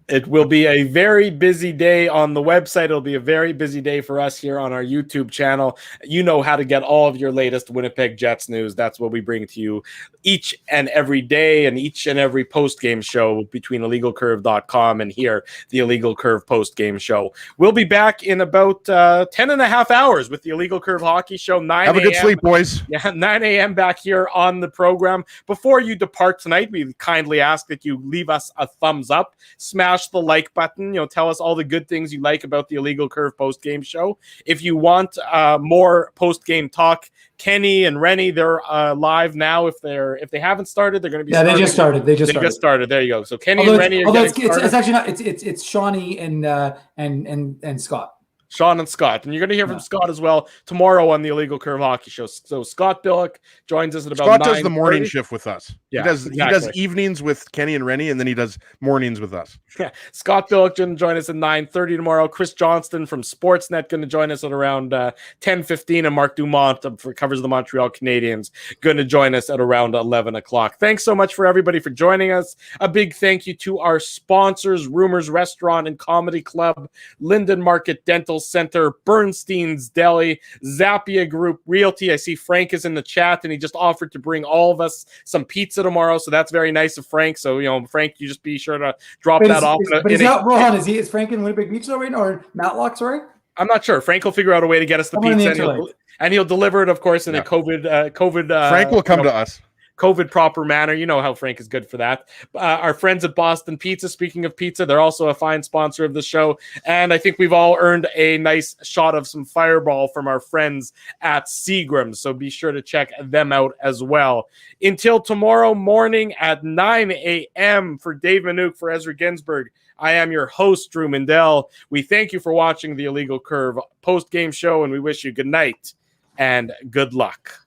It will be a very busy day on the website. It'll be a very busy day for us here on our YouTube channel. You know how to get all of your latest Winnipeg Jets news. That's what we bring to you each and every day and each and every post-game show between illegalcurve.com and here, the Illegal Curve post-game show. We'll be back in about 10 and a half hours with the Illegal Curve Hockey Show. 9 Have a good sleep, boys. Yeah, 9 a.m. back here on the program. Before you depart tonight, we kindly ask that you leave us a thumbs up, smash the like button, tell us all the good things you like about the Illegal Curve post-game show. If you want more post-game talk, Kenny and Rennie, they're live now. If they haven't started, they're going to be they just started. They just started. There you go. So Kenny and Rennie are it's actually not, it's Shawnee and Scott. Sean and Scott. And you're going to hear from Scott as well tomorrow on the Illegal Curve Hockey Show. So Scott Billick joins us at about 9:30. Scott does the morning shift with us. Yeah, he does evenings with Kenny and Rennie, and then he does mornings with us. Yeah. Scott Billick going to join us at 9:30 tomorrow. Chris Johnston from Sportsnet going to join us at around 10:15, and Mark Dumont covers the Montreal Canadiens going to join us at around 11 o'clock. Thanks so much for everybody for joining us. A big thank you to our sponsors, Rumors Restaurant and Comedy Club, Linden Market Dental Center, Bernstein's Deli, Zappia Group Realty. I see Frank is in the chat, and he just offered to bring all of us some pizza tomorrow, so that's very nice of Frank. So, Frank, you just be sure to drop that off. Is Frank in Winnipeg Beach right now, or Matlock, sorry? I'm not sure. Frank will figure out a way to get us the pizza, and he'll deliver it, of course, in a COVID. Frank will come to us. COVID proper manner. You know how Frank is good for that. Our friends at Boston Pizza, speaking of pizza, they're also a fine sponsor of the show. And I think we've all earned a nice shot of some Fireball from our friends at Seagram's. So be sure to check them out as well. Until tomorrow morning at 9 a.m. for Dave Manouk, for Ezra Ginsburg, I am your host, Drew Mindell. We thank you for watching the Illegal Curve post-game show, and we wish you good night and good luck.